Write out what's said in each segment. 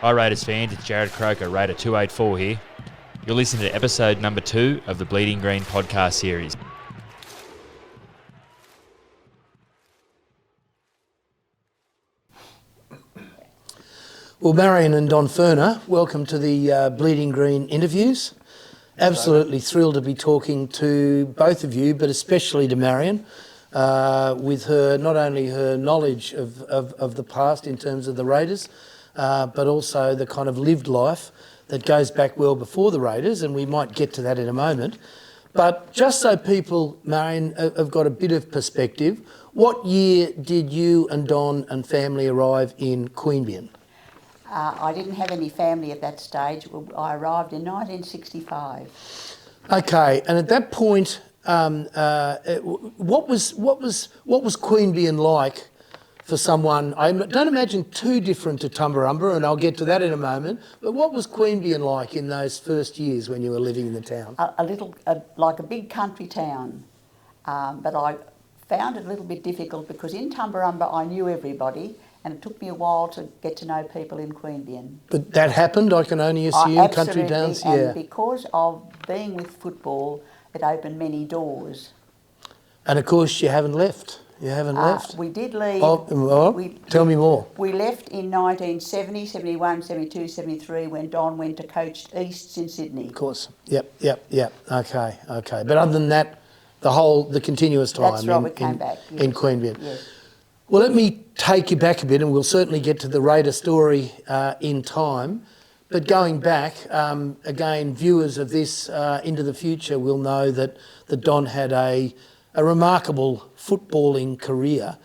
Hi Raiders fans, it's Jared Croker, Raider 284 here. You're listening to episode number 2 of the Bleeding Green podcast series. Well, Marian and Don Furner, welcome to the Bleeding Green interviews. Absolutely thrilled to be talking to both of you, but especially to Marian, with her, not only her knowledge of the past in terms of the Raiders, but also the kind of lived life that goes back well before the Raiders, and we might get to that in a moment. But just so people, Marian, have got a bit of perspective, what year did you and Don and family arrive in Queanbeyan? I didn't have any family at that stage. I arrived in 1965. Okay, and at that point, what was Queanbeyan like for someone? I don't imagine too different to Tumbarumba, and I'll get to that in a moment. But what was Queanbeyan like in those first years when you were living in the town? Like a big country town, but I found it a little bit difficult because in Tumbarumba I knew everybody. And it took me a while to get to know people in Queanbeyan. But that happened, I can only assume, country towns? And yeah. Because of being with football, it opened many doors. And of course you haven't left. You haven't left. We did leave. Tell me more. We left in 1970, 71, 72, 73 when Don went to coach Easts in Sydney. Of course. Yep. Okay. But other than that, the continuous time That's right, we came back. Yes. In Queanbeyan. Yes. Well, let me take you back a bit, and we'll certainly get to the Raider story in time. But going back, again, viewers of this into the future will know that Don had a remarkable footballing career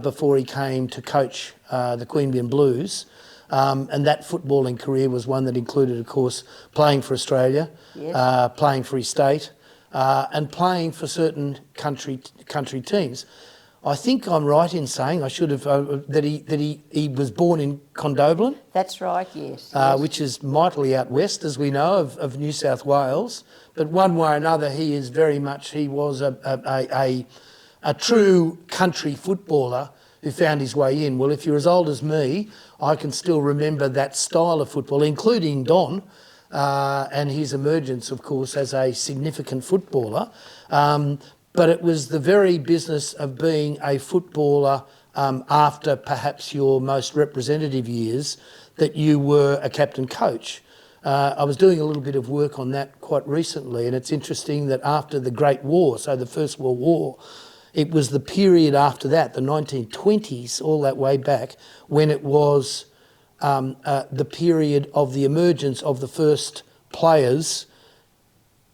before he came to coach the Queanbeyan Blues. And that footballing career was one that included, of course, playing for Australia, yes. Playing for his state, and playing for certain country teams. I think I'm right in saying I should have that he was born in Condobolin. That's right, yes. Which is mightily out west, as we know, of New South Wales. But one way or another, he was a true country footballer who found his way in. Well, if you're as old as me, I can still remember that style of football, including Don, and his emergence, of course, as a significant footballer. But it was the very business of being a footballer after perhaps your most representative years that you were a captain coach. I was doing a little bit of work on that quite recently, and it's interesting that after the Great War, so the First World War, it was the period after that, the 1920s, all that way back, when it was the period of the emergence of the first players,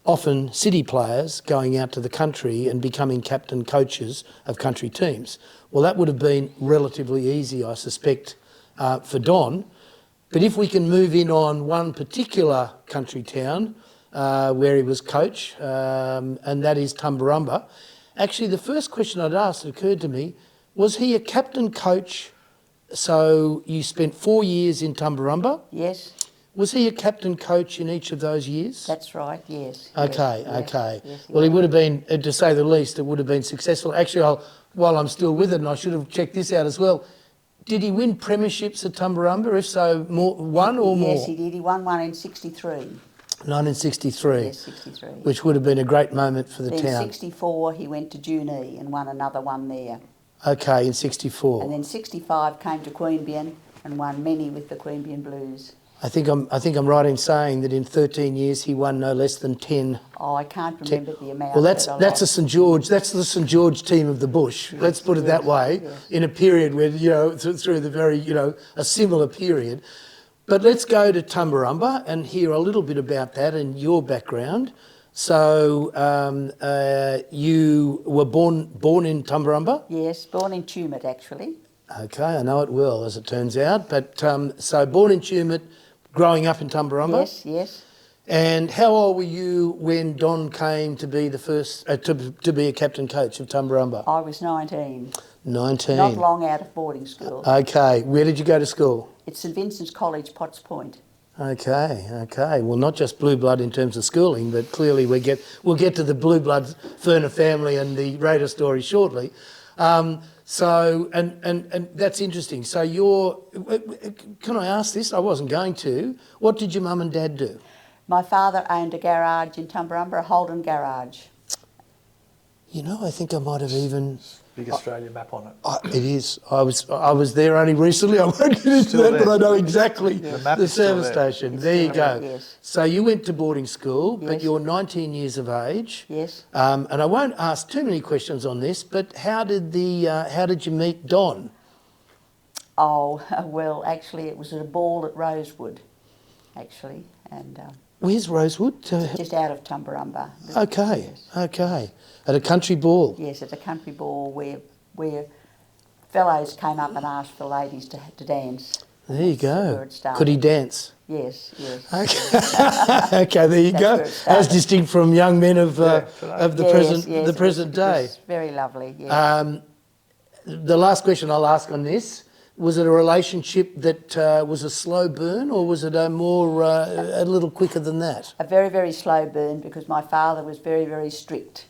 often city players, going out to the country and becoming captain coaches of country teams. Well, that would have been relatively easy, I suspect, for Don. But if we can move in on one particular country town where he was coach, and that is Tumbarumba, actually the first question I'd ask occurred to me, was he a captain coach? So you spent 4 years in Tumbarumba? Yes. Was he a captain coach in each of those years? That's right, yes. Okay. Yes, well, he would have been, to say the least, it would have been successful. Actually, while I'm still with it, and I should have checked this out as well, did he win premierships at Tumbarumba? If so, one or more? Yes, he did. He won one in 63. 1963? Yes, 63. Which would have been a great moment for the town. In 64, he went to Junee and won another one there. Okay, in 64. And then 65 came to Queanbeyan and won many with the Queanbeyan Blues. I think I'm right in saying that in 13 years he won no less than 10. Oh, I can't remember the amount. Well, that's a St George. That's the St George team of the bush. Yes, let's put it that way. Yes. In a period where through the very a similar period. But let's go to Tumbarumba and hear a little bit about that and your background. So you were born in Tumbarumba? Yes, born in Tumut actually. Okay, I know it well as it turns out. But so born in Tumut. Growing up in Tumbarumba? Yes. And how old were you when Don came to be the first to be a captain coach of Tumbarumba? I was 19. 19. Not long out of boarding school. Okay. Where did you go to school? It's St Vincent's College, Potts Point. Okay. Well, not just blue blood in terms of schooling, but clearly we'll get to the blue blood Furner family and the Raiders story shortly. So that's interesting. So can I ask this? I wasn't going to. What did your mum and dad do? My father owned a garage in Tumbarumba, a Holden garage. You know, I think I might have even... Big Australian map on it. It is. I was there only recently. I won't get into Still that, there. but I know exactly map the is still service there. station. It's There you still go. there, yes. So you went to boarding school, but Yes. you're 19 years of age. Yes. And I won't ask too many questions on this, but how did you meet Don? Oh, well, actually, it was at a ball at Rosewood, actually, and Where's Rosewood? just out of Tumbarumba. Okay, Yes. okay. At a country ball. Yes, at a country ball where fellows came up and asked for ladies to dance. There you That's where go. it started. Could he dance? Yes, yes. Okay, okay, there you That's go. where it started. As distinct from young men of the Yes, present yes, the present it day. was very lovely, yes. The last question I'll ask on this, was it a relationship that was a slow burn, or was it a little quicker than that? A very, very slow burn because my father was very, very strict.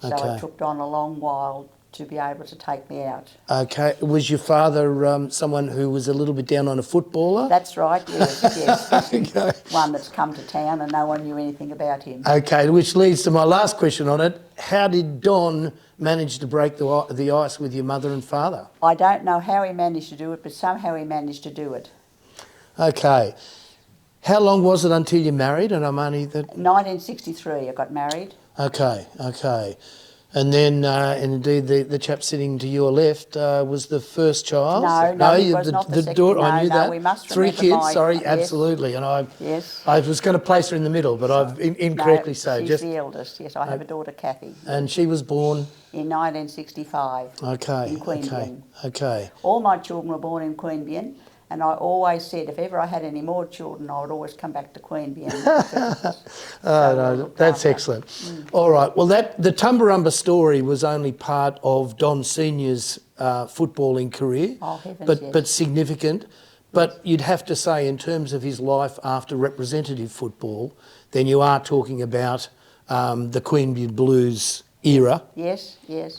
So Okay. it took Don a long while to be able to take me out. Okay, was your father someone who was a little bit down on a footballer? That's right, yes, yes. Okay. One that's come to town and no one knew anything about him. Okay, which leads to my last question on it. How did Don manage to break the ice with your mother and father? I don't know how he managed to do it, but somehow he managed to do it. Okay. How long was it until you married? And I'm only that. 1963, I got married. Okay, okay. And then, and indeed, the chap sitting to your left was the first child. No, he was not the second. daughter. I knew No, that. we must 3 remember kids. my- Sorry, yes. absolutely. And Yes. I was going to place her in the middle, but I've incorrectly No, so. she's the eldest, yes. I have a daughter, Kathy, And she was born. in 1965 Okay. in Queanbeyan. Okay. All my children were born in Queanbeyan, and I always said if ever I had any more children, I would always come back to Queanbeyan. No, that's excellent. All right. Well, the Tumbarumba story was only part of Don Senior's footballing career, Oh, heavens, but yes. significant. But you'd have to say, in terms of his life after representative football, then you are talking about the Queanbeyan Blues era, Yes, yes.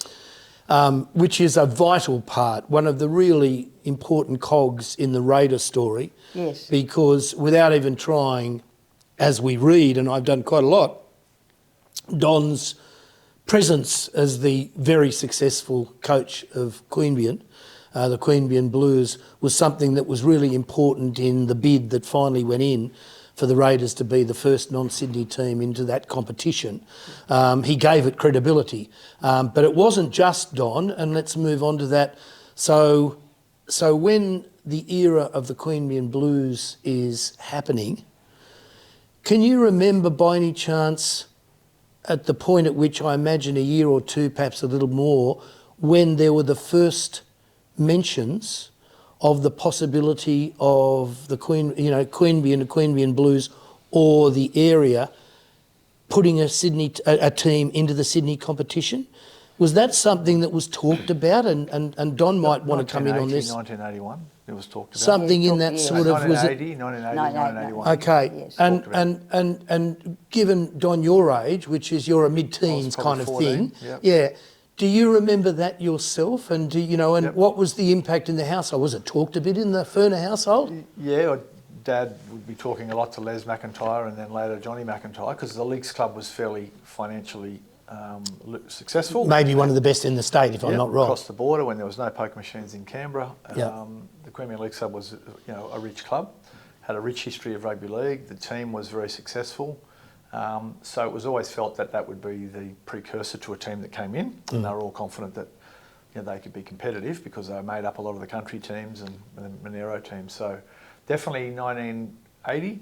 which is a vital part, one of the really important cogs in the Raiders story. Yes. Because without even trying, as we read, and I've done quite a lot, Don's presence as the very successful coach of Queanbeyan, the Queanbeyan Blues, was something that was really important in the bid that finally went in for the Raiders to be the first non-Sydney team into that competition. He gave it credibility. But it wasn't just Don, and let's move on to that. So when the era of the Queanbeyan Blues is happening, can you remember by any chance, at the point at which I imagine a year or two, perhaps a little more, when there were the first mentions of the possibility of the Queanbeyan and Queanbeyan Blues, or the area putting a team into the Sydney competition? Was that something that was talked about? And Don might want to come in on this. 1981, it was talked about. Something in that Yes. sort of was it? 1980, 1981. Okay, Yes. and given Don your age, which is you're a mid-teens I was kind of probably thing, 14, yep. yeah. Do you remember that yourself? And Yep. what was the impact in the household? Was it talked a bit in the Furner household? Yeah, Dad would be talking a lot to Les McIntyre and then later Johnny McIntyre, because the Leagues Club was fairly financially successful. Maybe one of the best in the state, if I'm Yep, not wrong. Across the border, when there was no poker machines in Canberra, Yep. the Queanbeyan Leagues Club was, a rich club, had a rich history of rugby league. The team was very successful, so it was always felt that would be the precursor to a team that came in, and they were all confident that they could be competitive because they made up a lot of the country teams and the Monero teams. So definitely 1980,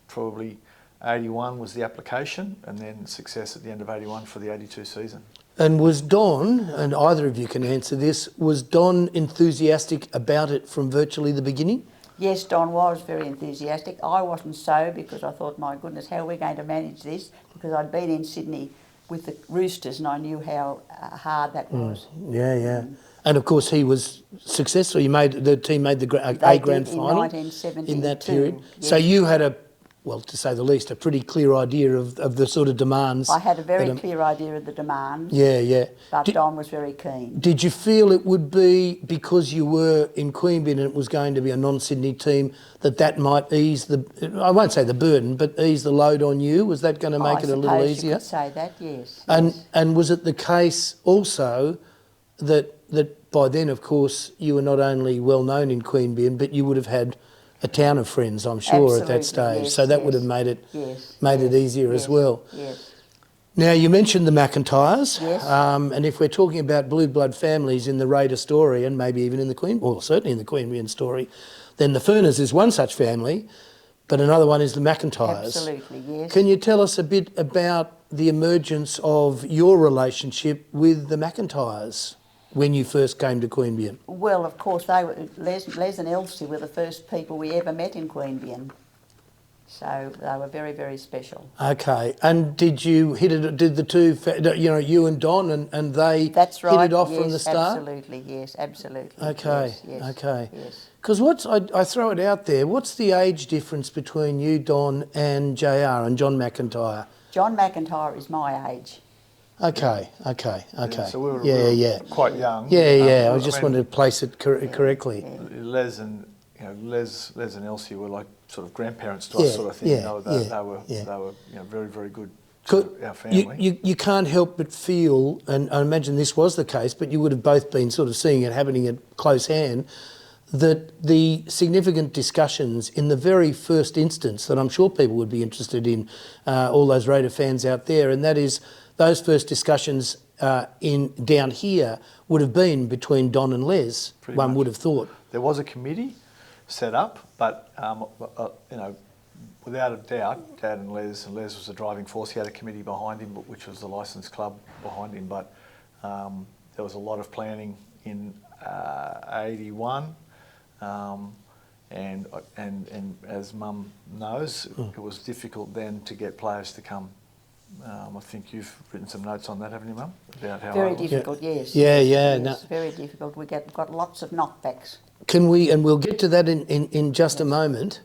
probably 81 was the application, and then success at the end of 81 for the 82 season. And was Don, and either of you can answer this, was Don enthusiastic about it from virtually the beginning? Yes, Don was very enthusiastic. I wasn't so, because I thought, my goodness, how are we going to manage this? Because I'd been in Sydney with the Roosters and I knew how hard that was. Yeah. And of course he was successful. The team made the They grand did in final 1972. in that period. Yes. So you had well, to say the least, a pretty clear idea of the sort of demands. I had a very that clear idea of the demands. Yeah, yeah. But Don was very keen. Did you feel it would be, because you were in Queanbeyan and it was going to be a non-Sydney team, that might ease the, I won't say the burden, but ease the load on you? Was that going to make it a little easier? I suppose you could say that, yes. And was it the case also that by then, of course, you were not only well known in Queanbeyan, but you would have had a town of friends, I'm sure, at that stage. Yes, so that would have made it easier as well. Yes. Now, you mentioned the McIntyres, Yes. And if we're talking about blue blood families in the Raiders story, and maybe even in the certainly in the Queanbeyan story, then the Furners is one such family, but another one is the McIntyres. Absolutely, yes. Can you tell us a bit about the emergence of your relationship with the McIntyres when you first came to Queanbeyan? Well, of course, they were, Les and Elsie were the first people we ever met in Queanbeyan. So they were very, very special. Okay. And did you hit it, did the two, you and Don and they That's right, hit it off yes, from the start? Absolutely, yes, absolutely. Okay, yes, okay. Yes. Because I throw it out there, what's the age difference between you, Don, and JR and John McIntyre? John McIntyre is my age. Okay. Yeah, so we were, yeah. quite young. Yeah. I just wanted to place it correctly. Les and Elsie were like sort of grandparents to us, sort of thing. They were very, very good to our family. You can't help but feel, and I imagine this was the case, but you would have both been sort of seeing it happening at close hand, that the significant discussions in the very first instance that I'm sure people would be interested in, all those Raider fans out there, and that is those first discussions down here would have been between Don and Les, one would have thought. There was a committee set up, but without a doubt, Dad and Les was the driving force. He had a committee behind him, which was the licensed club behind him. But there was a lot of planning in '81, and as Mum knows, it was difficult then to get players to come. I think you've written some notes on that, haven't you, Mum? About how very difficult, yes. Yeah. Yes, No. very difficult. We got lots of knockbacks. Can we, and we'll get to that in just a moment,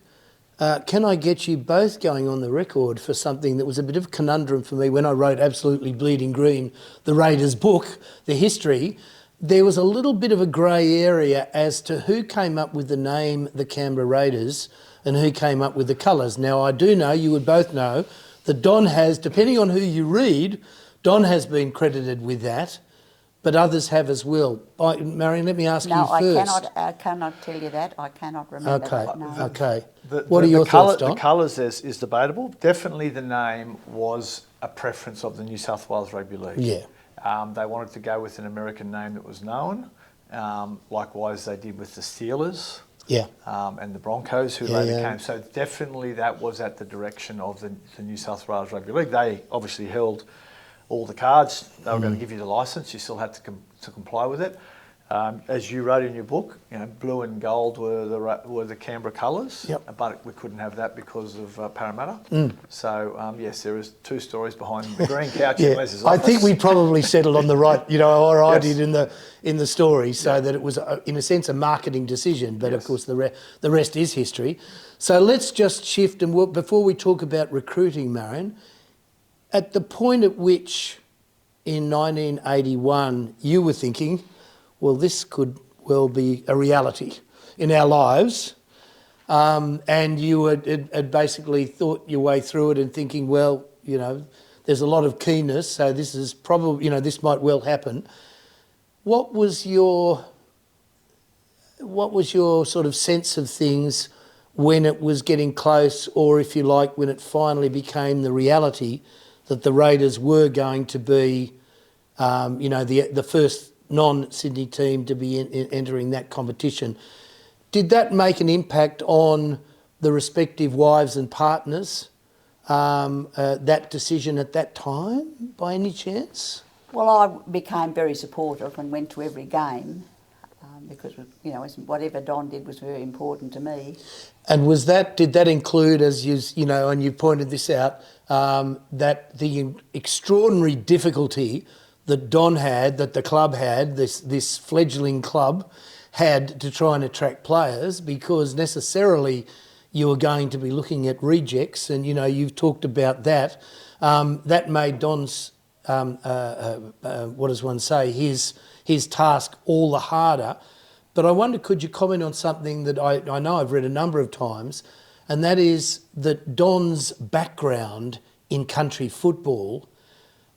can I get you both going on the record for something that was a bit of a conundrum for me when I wrote Absolutely Bleeding Green, the Raiders book, the history? There was a little bit of a grey area as to who came up with the name the Canberra Raiders and who came up with the colours. Now, I do know, you would both know, that Don has, depending on who you read, Don has been credited with that, but others have as well. Marian, let me ask you first. No, I cannot tell you that. I cannot remember that. No. Okay. What are your thoughts, Don? The colours is debatable. Definitely the name was a preference of the New South Wales Rugby League. Yeah. They wanted to go with an American name that was known. Likewise, they did with the Steelers. Yeah. And the Broncos, who later came. So definitely that was at the direction of the New South Wales Rugby League. They obviously held all the cards. They were going to give you the licence. You still had to comply with it. As you wrote in your book, blue and gold were the Canberra colours. Yep. But we couldn't have that because of Parramatta. So yes, there is two stories behind the green couch in Les's office. I think we probably settled on the right, or I did in the story, so that it was in a sense a marketing decision. But of course the rest is history. So let's just shift and before we talk about recruiting, Marian, at the point at which in 1981 you were thinking, well, this could well be a reality in our lives, and you had basically thought your way through it and thinking, well, there's a lot of keenness, so this is probably, this might well happen. What was your sort of sense of things when it was getting close, or if you like, when it finally became the reality that the Raiders were going to be, the first non-Sydney team to be entering that competition? Did that make an impact on the respective wives and partners, that decision at that time, by any chance? Well, I became very supportive and went to every game because, whatever Don did was very important to me. And did that include, as and you pointed this out, that the extraordinary difficulty that Don had, that the club had, this fledgling club had to try and attract players, because necessarily, you were going to be looking at rejects, and you've talked about that. That made Don's what does one say, his task all the harder. But I wonder, could you comment on something that I know I've read a number of times, and that is that Don's background in country football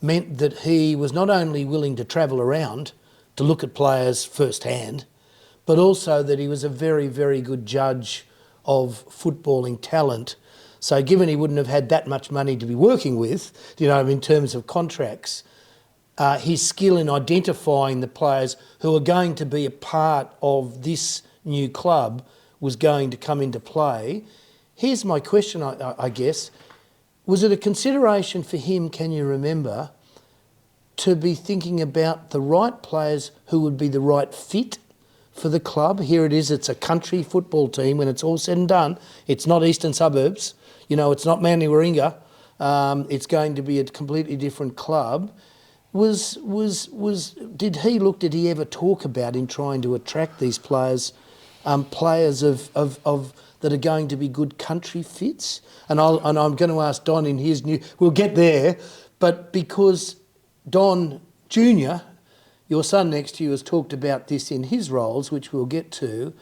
meant that he was not only willing to travel around to look at players firsthand, but also that he was a very, very good judge of footballing talent. So given he wouldn't have had that much money to be working with, in terms of contracts, his skill in identifying the players who are going to be a part of this new club was going to come into play. Here's my question, I guess. Was it a consideration for him, can you remember, to be thinking about the right players who would be the right fit for the club? Here it is, it's a country football team. When it's all said and done, it's not Eastern Suburbs, it's not Manly Warringah. It's going to be a completely different club. Did he ever talk about in trying to attract these players, players of that are going to be good country fits? And I'm going to ask Don in his new. We'll get there, but because Don Junior, your son next to you, has talked about this in his roles, which we'll get to.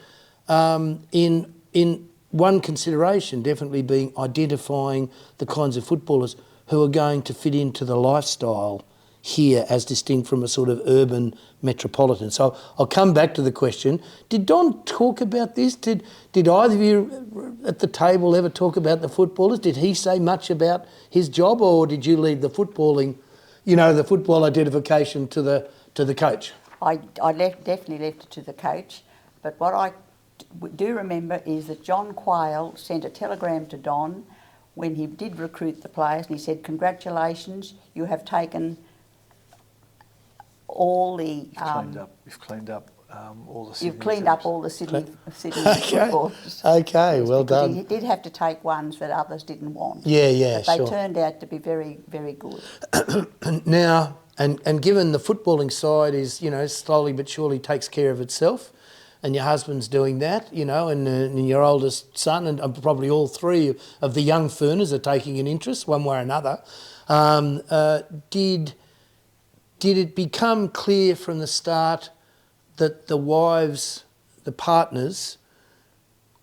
In one consideration, definitely being identifying the kinds of footballers who are going to fit into the lifestyle here as distinct from a sort of urban metropolitan. So I'll come back to the question. Did Don talk about this? Did either of you at the table ever talk about the footballers? Did he say much about his job, or did you leave the footballing, the football identification to the coach? I definitely left it to the coach, but what I do remember is that John Quayle sent a telegram to Don when he did recruit the players, and he said, "Congratulations, you have taken all the..." You've cleaned up all the Sydney You've cleaned up all the Sydney Okay. footballers. Okay, Yes, well because done. He did have to take ones that others didn't want. Yeah, but they sure. turned out to be very, very good. Now, and given the footballing side is, slowly but surely takes care of itself, and your husband's doing that, and your oldest son, and probably all three of the young Furners are taking an interest one way or another, did it become clear from the start that the wives, the partners,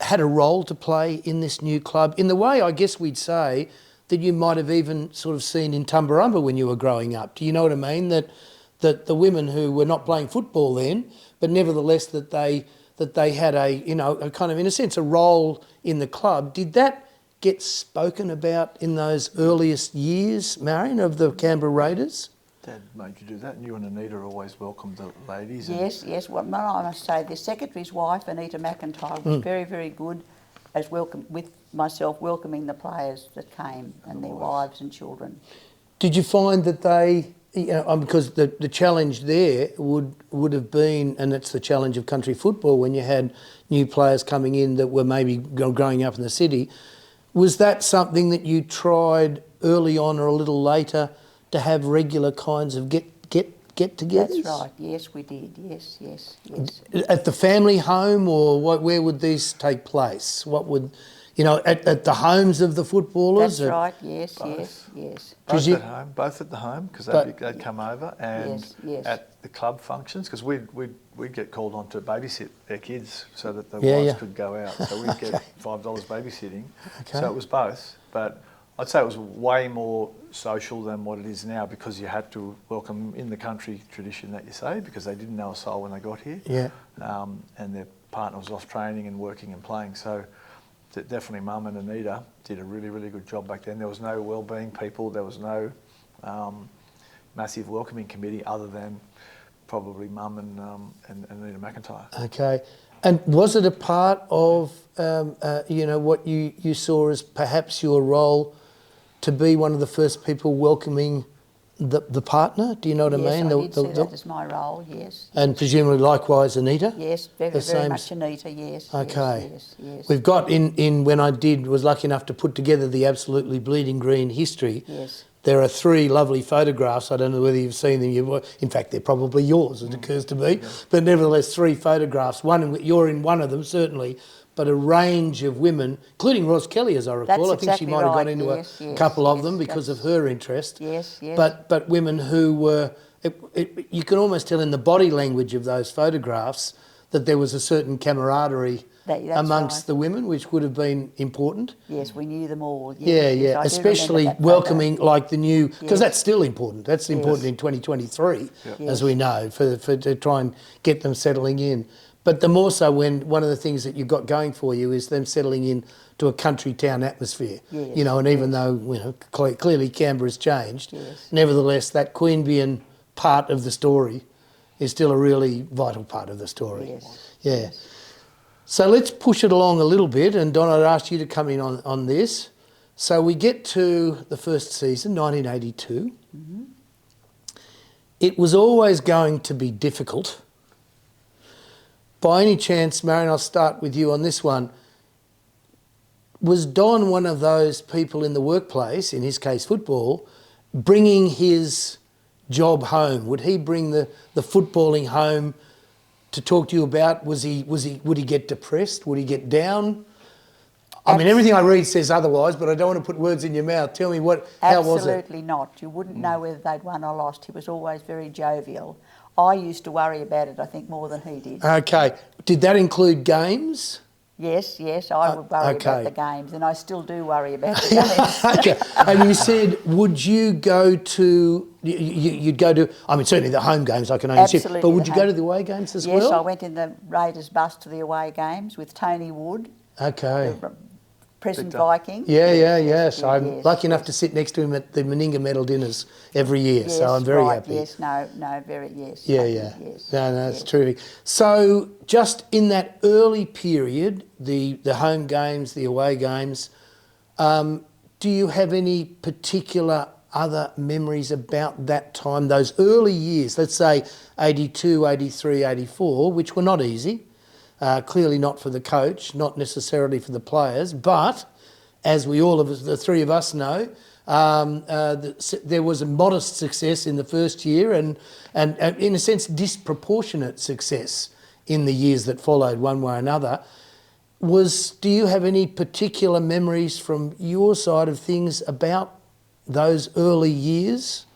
had a role to play in this new club, in the way I guess we'd say that you might have even sort of seen in Tumbarumba when you were growing up? Do you know what I mean? That the women who were not playing football then, but nevertheless that they had a kind of, in a sense, a role in the club. Did that get spoken about in those earliest years, Marian, of the Canberra Raiders? Dad made you do that, and you and Anita always welcomed the ladies. Yes. Well, I must say, the secretary's wife, Anita McIntyre, was very, very good as with myself welcoming the players that came and their wives and children. Did you find that they, because the challenge there would have been, and it's the challenge of country football when you had new players coming in that were maybe growing up in the city, was that something that you tried early on or a little later to have regular kinds of get-togethers? That's right. Yes, we did. Yes. At the family home, or where would these take place? What would, at the homes of the footballers? That's right. Yes. Both at the home, because they'd come over, and yes. at the club functions, because we'd get called on to babysit their kids so that the wives could go out. So we'd get $5 babysitting. Okay. So it was both, but I'd say it was way more social than what it is now, because you had to welcome in the country tradition that you say, because they didn't know a soul when they got here. Yeah. And their partner was off training and working and playing. So definitely Mum and Anita did a really, really good job back then. There was no wellbeing people. There was no massive welcoming committee other than probably Mum and Anita McIntyre. Okay. And was it a part of, what you saw as perhaps your role to be one of the first people welcoming the partner? Do you know what I mean? Yes, I did see that as my role, yes. And presumably likewise Anita? Yes, very much Anita, yes. Okay. Yes. We've got in when I was lucky enough to put together the absolutely bleeding green history. Yes. there are 3 lovely photographs. I don't know whether you've seen them. In fact, they're probably yours, it occurs to me. But nevertheless, 3 photographs. You're in one of them, certainly, but a range of women, including Ros Kelly, as I recall. That's I think she might have got into a couple of them because of her interest. Yes. But women who were... you can almost tell in the body language of those photographs that there was a certain camaraderie amongst the women, which would have been important. Yes, we knew them all. Yes, especially welcoming like the new, because that's still important. That's important in 2023, as we know, for to try and get them settling in. But the more so when one of the things that you've got going for you is them settling in to a country town atmosphere. You know, and even though clearly Canberra's changed, nevertheless that Queanbeyan part of the story is still a really vital part of the story. Yes. So let's push it along a little bit, and Don, I'd ask you to come in on this. So we get to the first season, 1982. It was always going to be difficult. By any chance, Marian, I'll start with you on this one. Was Don one of those people in the workplace, in his case football, bringing his job home? Would he bring the footballing home to talk to you about? Would he get depressed? Would he get down? I mean, everything I read says otherwise, but I don't want to put words in your mouth. Tell me how was it? Absolutely not. You wouldn't know whether they'd won or lost. He was always very jovial. I used to worry about it, I think, more than he did. Okay. Did that include games? Yes, I would worry about the games, and I still do worry about the games. Okay. And you said, would you go to, you'd go to, I mean, certainly the home games I can only see, but would you go to the away games as well? Yes, I went in the Raiders bus to the away games with Tony Wood. Okay. The present Viking. Yes. I'm lucky enough to sit next to him at the Meninga Medal dinners every year, so I'm very happy. Yes, no, very, yes. Yeah. Yes, No, it's terrific. So just in that early period, the home games, the away games, do you have any particular other memories about that time, those early years, let's say 82, 83, 84, which were not easy? Clearly not for the coach, not necessarily for the players, but as we all of us, the 3 of us know, there was a modest success in the first year and in a sense disproportionate success in the years that followed one way or another. Do you have any particular memories from your side of things about those early years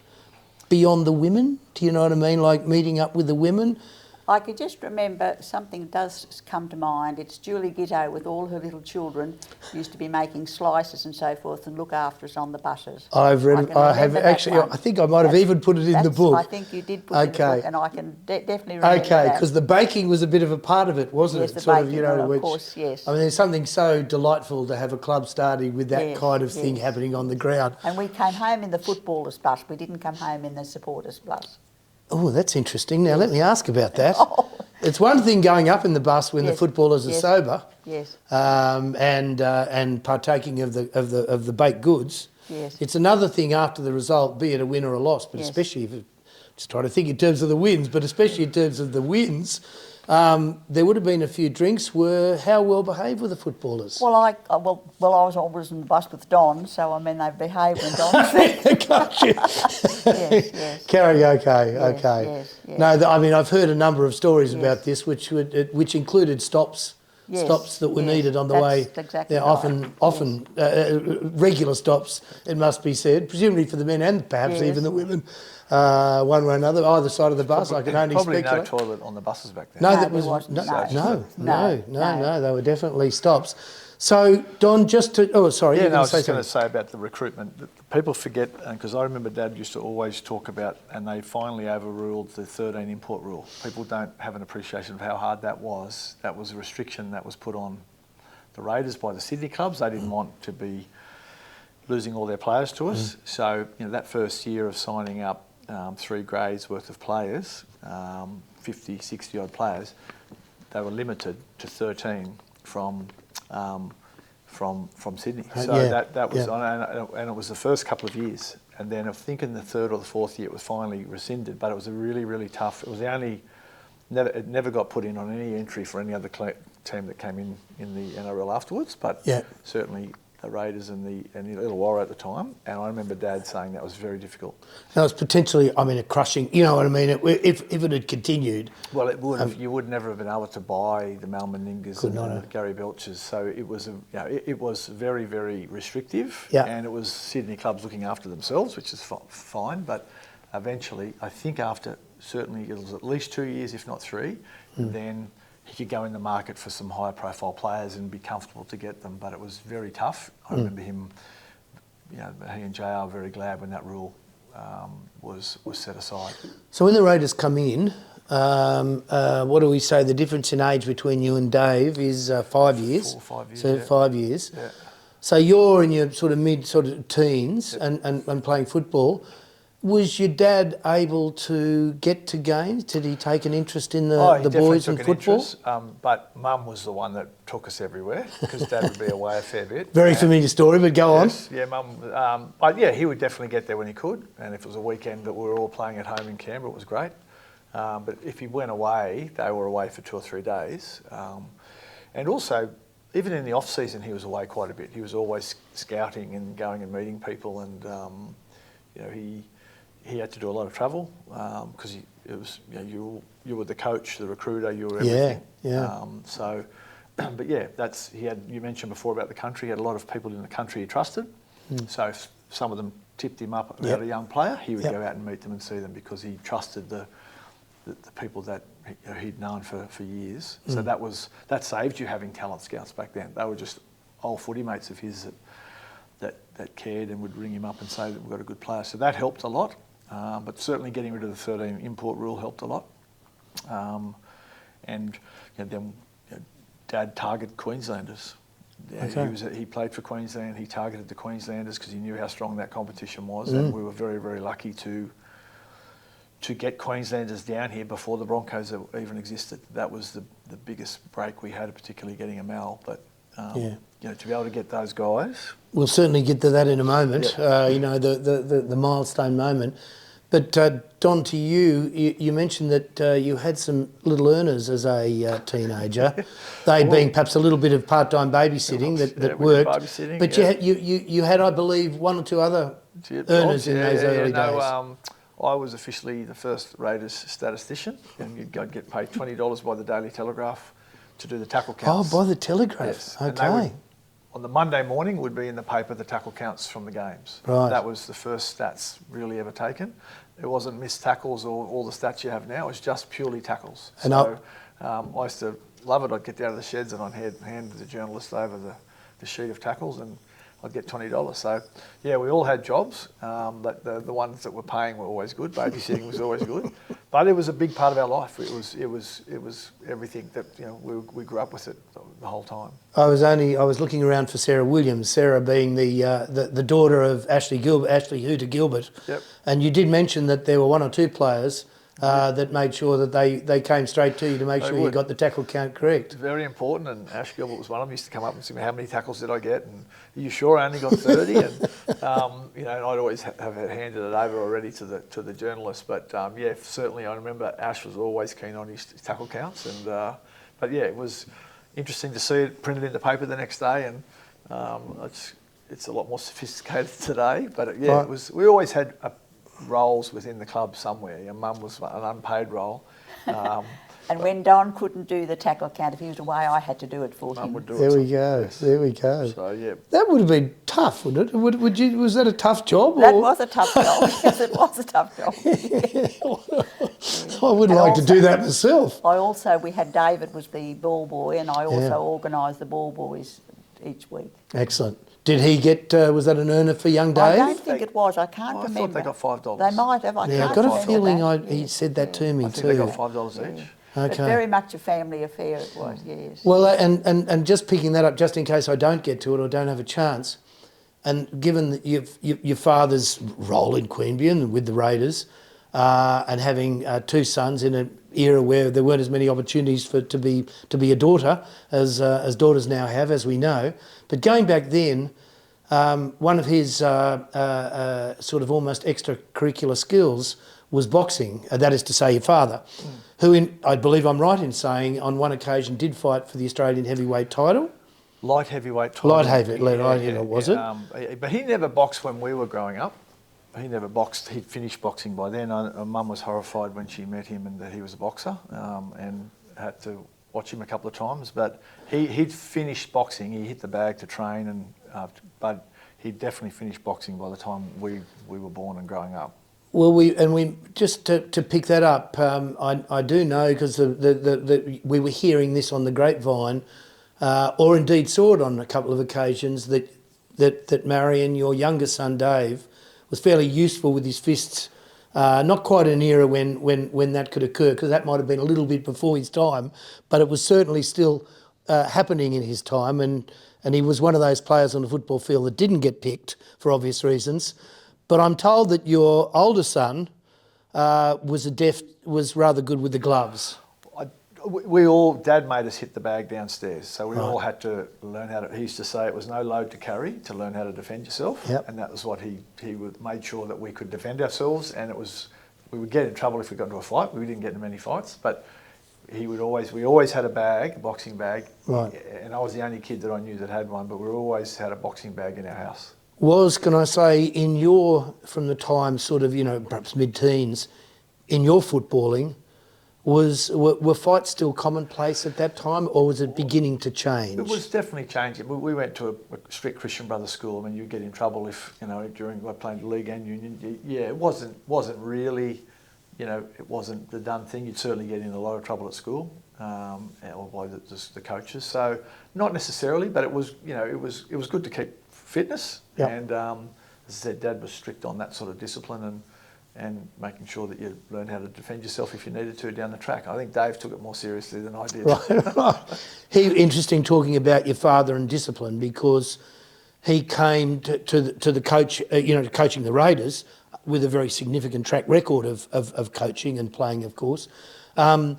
beyond the women? Do you know what I mean? Like meeting up with the women? I could just remember something does come to mind. It's Julie Gitto with all her little children used to be making slices and so forth and look after us on the buses. I have actually, I think I might have even put it in the book. I think you did put it in the book, and I can definitely remember that. Okay, because the baking was a bit of a part of it, wasn't it? Yes, the baking, of course, yes. I mean, there's something so delightful to have a club starting with that kind of thing happening on the ground. And we came home in the footballers' bus. We didn't come home in the supporters' bus. Oh, that's interesting. Now, let me ask about that. It's one thing going up in the bus when the footballers are sober, and partaking of the baked goods. Yes. It's another thing after the result, be it a win or a loss, but especially if just trying to think in terms of the wins, but especially in terms of the wins. There would have been a few drinks. How well behaved were the footballers? Well, I was always in the bus with Don, so I mean they behaved when Don was there. Gotcha. Yes. Karaoke, okay. Yes. No, I mean I've heard a number of stories about this, which included stops that were needed on the way. Exactly often regular stops, it must be said, presumably for the men and perhaps even the women. One way or another, either side of the bus. I can only probably speculate. no toilet on the buses back then. No, they were definitely stops. So, Don, just to... Oh, sorry. Yeah, I was just going to say about the recruitment. People forget, because I remember Dad used to always talk about, and they finally overruled the 13 import rule. People don't have an appreciation of how hard that was. That was a restriction that was put on the Raiders by the Sydney clubs. They didn't want to be losing all their players to us. So, that first year of signing up 3 grades worth of players, 50, 60 odd players, they were limited to 13 from Sydney. So that was, and it was the first couple of years. And then I think in the 3rd or the 4th year it was finally rescinded, but it was a really, really tough, it was the only, it never got put in on any entry for any other team that came in the NRL afterwards, but certainly Raiders and the Illawarra at the time, and I remember Dad saying that was very difficult. That was potentially, a crushing. You know what I mean? If it had continued. Well, it would. You would never have been able to buy the Malmaningas and the Gary Belchers. So it was it was very, very restrictive. Yeah. And it was Sydney clubs looking after themselves, which is fine. But eventually, I think after certainly it was at least 2 years, if not 3, then he could go in the market for some higher profile players and be comfortable to get them. But it was very tough. I remember him, he and JR were very glad when that rule was set aside. So when the Raiders come in, what do we say? The difference in age between you and Dave is 5 years. 4 or 5 years. So 5 years. Yeah. So you're in your sort of mid teens and playing football. Was your dad able to get to games? Did he take an interest in the boys in football? But Mum was the one that took us everywhere because Dad would be away a fair bit. Very familiar story, but go on. Yeah, Mum. But yeah, he would definitely get there when he could. And if it was a weekend that we were all playing at home in Canberra, it was great. But if he went away, they were away for 2 or 3 days. And also, even in the off season, he was away quite a bit. He was always scouting and going and meeting people, and he had to do a lot of travel because you were the coach, the recruiter, you were everything. Yeah. But yeah, you mentioned before about the country. He had a lot of people in the country he trusted. So if some of them tipped him up about a young player, he would go out and meet them and see them because he trusted the people that he'd known for years. So that saved you having talent scouts back then. They were just old footy mates of his that cared and would ring him up and say that we've got a good player. So that helped a lot. But certainly getting rid of the 13 import rule helped a lot. And then Dad targeted Queenslanders. He played for Queensland. He targeted the Queenslanders because he knew how strong that competition was, and we were very, very lucky to get Queenslanders down here before the Broncos even existed. That was the biggest break we had, particularly getting a Mal. But to be able to get those guys. We'll certainly get to that in a moment. The milestone moment. But Don, to you mentioned that you had some little earners as a teenager. They being perhaps a little bit of part-time babysitting that worked. But you had, I believe, 1 or 2 other earners in those early days. I was officially the first Raiders statistician, and I'd get paid $20 by the Daily Telegraph to do the tackle counts. Oh, by the Telegraph. Yes. Okay. On the Monday morning would be in the paper the tackle counts from the games. Right. That was the first stats really ever taken. It wasn't missed tackles or all the stats you have now. It was just purely tackles. And I used to love it. I'd get down to the sheds and I'd hand the journalist over the sheet of tackles and I'd get $20. So, yeah, we all had jobs, but the ones that were paying were always good. Babysitting was always good, but it was a big part of our life. It was everything that we grew up with it the whole time. I was looking around for Sarah Williams. Sarah being the daughter of Ashley Hooter Gilbert. Yep. And you did mention that there were 1 or 2 players that made sure that they came straight to you to make sure you got the tackle count correct. Very important, and Ash Gilbert was one of them. He used to come up and say, how many tackles did I get? And are you sure I only got 30? And and I'd always have handed it over already to the journalist. But certainly I remember Ash was always keen on his tackle counts. And it was interesting to see it printed in the paper the next day, and it's a lot more sophisticated today. But it was. We always had roles within the club somewhere. Your mum was an unpaid role. And when Don couldn't do the tackle count, if he was away, I had to do it for him. Mum would do it. There we go. Yes. There we go. So that would have been tough, wouldn't it? Was that a tough job? That was a tough job. Yes, it was a tough job. I would like to do that myself. We had David was the ball boy, and I also organised the ball boys each week. Excellent. Did he get, was that an earner for young Dave? I don't think it was. I can't remember. I thought they got $5. They might have. I I've got a feeling he said that to me too. I think they got $5 each. Okay. It's very much a family affair, it was, yes. Well, and just picking that up, just in case I don't get to it or don't have a chance, and given that your father's role in Queanbeyan and with the Raiders, and having 2 sons in an era where there weren't as many opportunities to be a daughter as daughters now have, as we know. But going back then, one of his sort of almost extracurricular skills was boxing. That is to say, your father, who I believe I'm right in saying on one occasion did fight for the Australian heavyweight title. Light heavyweight title. Light heavyweight, was it? But he never boxed when we were growing up. He never boxed. He'd finished boxing by then. Mum was horrified when she met him and that he was a boxer, and had to watch him a couple of times. But he'd finished boxing. He hit the bag to train, but he definitely finished boxing by the time we were born and growing up. Well, we just to pick that up, I do know because we were hearing this on the grapevine, or indeed saw it on a couple of occasions, that Marian, your younger son Dave, was fairly useful with his fists. Not quite an era when that could occur, because that might have been a little bit before his time, but it was certainly still happening in his time, and he was one of those players on the football field that didn't get picked for obvious reasons. But I'm told that your older son was rather good with the gloves. Dad made us hit the bag downstairs, so we all had to learn how to. He used to say it was no load to carry to learn how to defend yourself, and that was what he made sure that we could defend ourselves. And we would get in trouble if we got into a fight. We didn't get into many fights, but we always had a bag, a boxing bag, and I was the only kid that I knew that had one. But we always had a boxing bag in our house. Can I say, from the time sort of, perhaps mid-teens, in your footballing, were fights still commonplace at that time, or was it beginning to change? It was definitely changing. We went to a strict Christian Brothers school. I mean, you'd get in trouble if, during playing league and union. It wasn't really, it wasn't the done thing. You'd certainly get in a lot of trouble at school, or by the coaches. So not necessarily, but it was good to keep fitness. Yep. And as I said, Dad was strict on that sort of discipline and making sure that you learn how to defend yourself if you needed to down the track. I think Dave took it more seriously than I did. Right. Interesting talking about your father and discipline, because he came to the coach, to coaching the Raiders with a very significant track record of coaching and playing, of course. One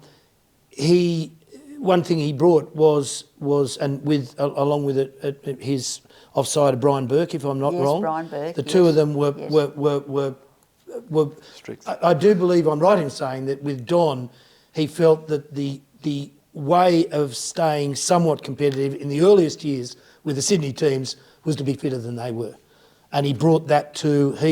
thing he brought was along with it his offside Brian Burke, if I'm not wrong. Yes, Brian Burke. The two of them were strict. I do believe I'm right in saying that with Don, he felt that the way of staying somewhat competitive in the earliest years with the Sydney teams was to be fitter than they were. And he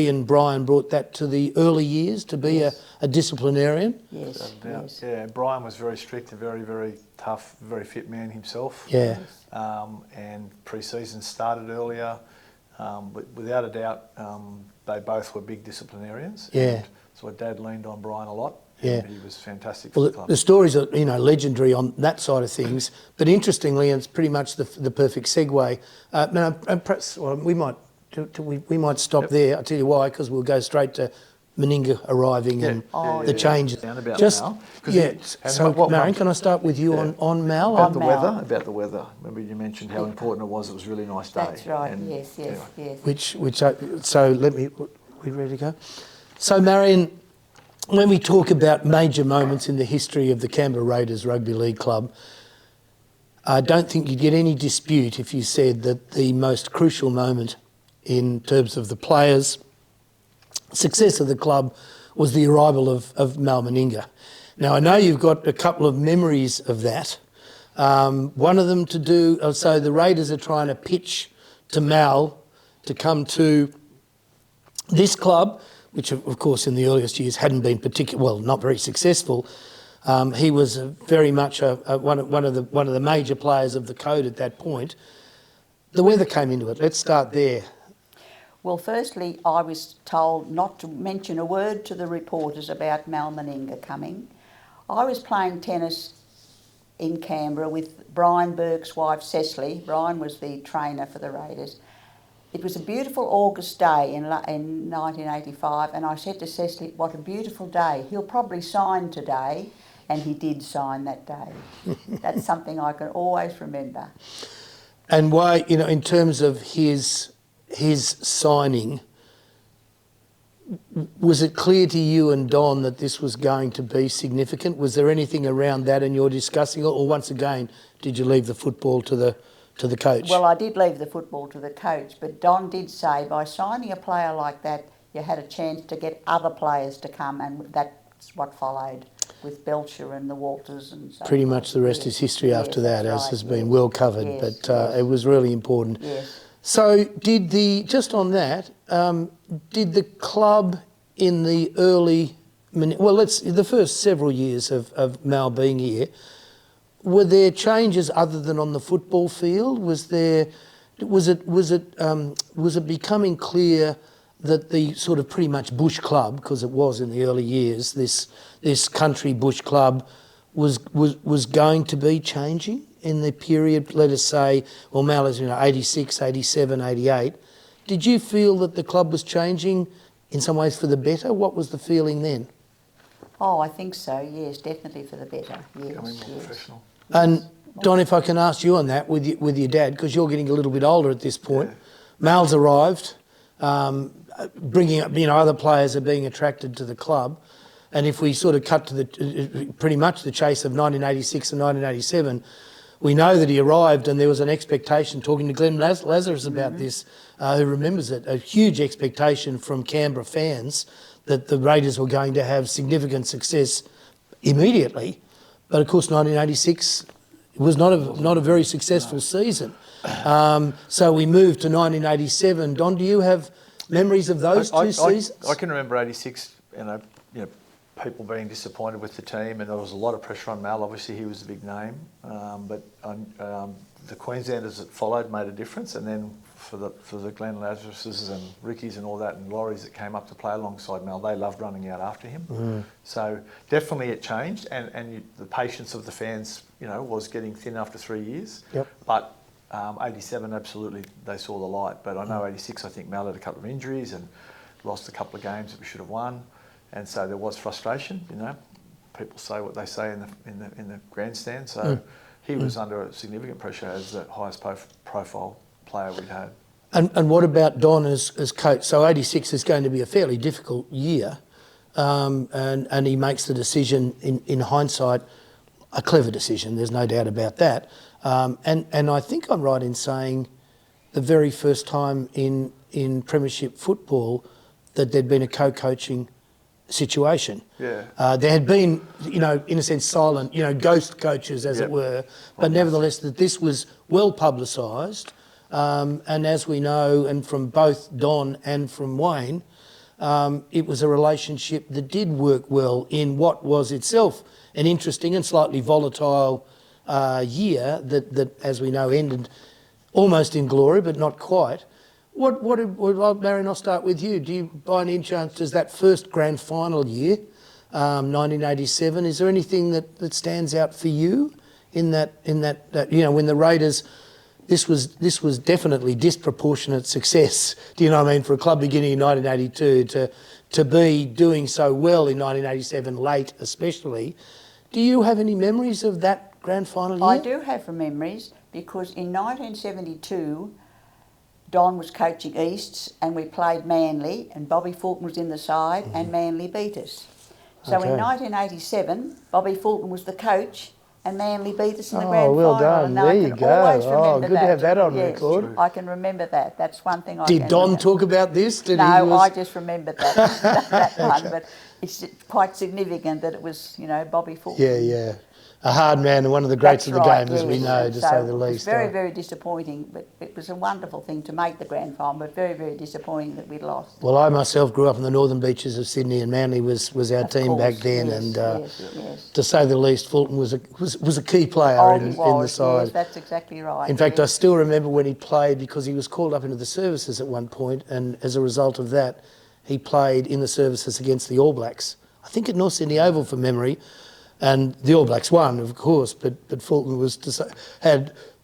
and Brian brought that to the early years to be a disciplinarian. Yes. Yeah, Brian was very strict, a very, very tough, very fit man himself. Yeah. And pre-season started earlier. But without a doubt, they both were big disciplinarians. Yeah. So Dad leaned on Brian a lot. Yeah. He was fantastic for the club. The stories are, legendary on that side of things. But interestingly, and it's pretty much the perfect segue. And perhaps we might stop there. I'll tell you why, because we'll go straight to Meninga arriving and the changes. Marian, can I start with you on Mal? About the weather. Remember you mentioned how important it was. It was a really nice day. That's right. And, yes. We ready to go? So Marian, when we talk about major moments in the history of the Canberra Raiders Rugby League Club, I don't think you'd get any dispute if you said that the most crucial moment in terms of the players' success of the club was the arrival of Mal Meninga. Now, I know you've got a couple of memories of that. One of them so the Raiders are trying to pitch to Mal to come to this club, which of course in the earliest years hadn't been not very successful. He was very much one of the major players of the code at that point. The weather came into it. Let's start there. Well, firstly, I was told not to mention a word to the reporters about Mal Meninga coming. I was playing tennis in Canberra with Brian Burke's wife, Cecily. Brian was the trainer for the Raiders. It was a beautiful August day in 1985, and I said to Cecily, what a beautiful day. He'll probably sign today, and he did sign that day. That's something I can always remember. And why, in terms of his signing, was it clear to you and Don that this was going to be significant? Was there anything around that and you're discussing it, or once again, did you leave the football to the coach? Well, I did leave the football to the coach, but Don did say by signing a player like that, you had a chance to get other players to come, and that's what followed. with Belcher and the Walters and so Pretty forth. much the rest is history after that, that's as right, has been yes. well covered, Yes, but it was really important. Yes. So just on that, did the club in the the first several years of Mal being here, were there changes other than on the football field? Was it becoming clear that the sort of pretty much bush club, because it was in the early years, this country bush club was going to be changing in the period, let us say, well, Mal is 86, 87, 88. Did you feel that the club was changing in some ways for the better? What was the feeling then? Oh, I think so, yes, definitely for the better. Yes, Becoming more professional. And Don, if I can ask you on that with your dad, because you're getting a little bit older at this point. Yeah. Mal's arrived, bringing up, other players are being attracted to the club. And if we sort of cut to pretty much the chase of 1986 and 1987, we know that he arrived and there was an expectation, talking to Glenn Lazarus about this, who remembers it, a huge expectation from Canberra fans that the Raiders were going to have significant success immediately. But of course, 1986 was not a very successful season. So we moved to 1987. Don, do you have memories of those two seasons? I can remember 86, people being disappointed with the team, and there was a lot of pressure on Mal. Obviously, he was a big name, but the Queenslanders that followed made a difference, and then for the Glenn Lazaruses and Rickies and all that, and Lauries that came up to play alongside Mal, they loved running out after him. So definitely it changed, and the patience of the fans, was getting thin after 3 years. Yep. But 87, absolutely, they saw the light. But I know 86, I think Mal had a couple of injuries and lost a couple of games that we should have won. And so there was frustration, People say what they say in the grandstand. So he was under significant pressure as the highest profile player we'd had. And what about Don as coach? So 86 is going to be a fairly difficult year, and he makes the decision in hindsight, a clever decision. There's no doubt about that. And I think I'm right in saying the very first time in Premiership football that there'd been a co-coaching situation. Yeah. There had been, in a sense, silent, ghost coaches, as it were, but nevertheless that this was well publicised. And as we know, and from both Don and from Wayne, it was a relationship that did work well in what was itself an interesting and slightly volatile year that, as we know, ended almost in glory, but not quite. Marian, I'll start with you. Do you, by any chance, does that first grand final year, 1987, is there anything that stands out for you in that when the Raiders, this was definitely disproportionate success, do you know what I mean, for a club beginning in 1982 to be doing so well in 1987, late especially. Do you have any memories of that grand final year? I do have memories because in 1972, Don was coaching Easts and we played Manly and Bobby Fulton was in the side and Manly beat us. So in 1987, Bobby Fulton was the coach and Manly beat us in the grand well final. done. And There I you can go. always remember Good to have that on record. I can remember that. That's one thing I Did can Don remember. talk about this? I just remembered that one, but it's quite significant that it was, Bobby Fulton. Yeah. A hard man and one of the greats That's of the right, game, as we yes. know, to So say the it was least. very, very disappointing, but it was a wonderful thing to make the grand final, but very, very disappointing that we'd lost. Well, I myself grew up in the northern beaches of Sydney, and Manly was our Of team course, back then, yes, and yes. to say the least, Fulton was a key player in the side. Yes, that's exactly right. In fact, I still remember when he played, because he was called up into the services at one point, and as a result of that, he played in the services against the All Blacks. I think at North Sydney Oval, from memory. And the All Blacks won, of course, but Fulton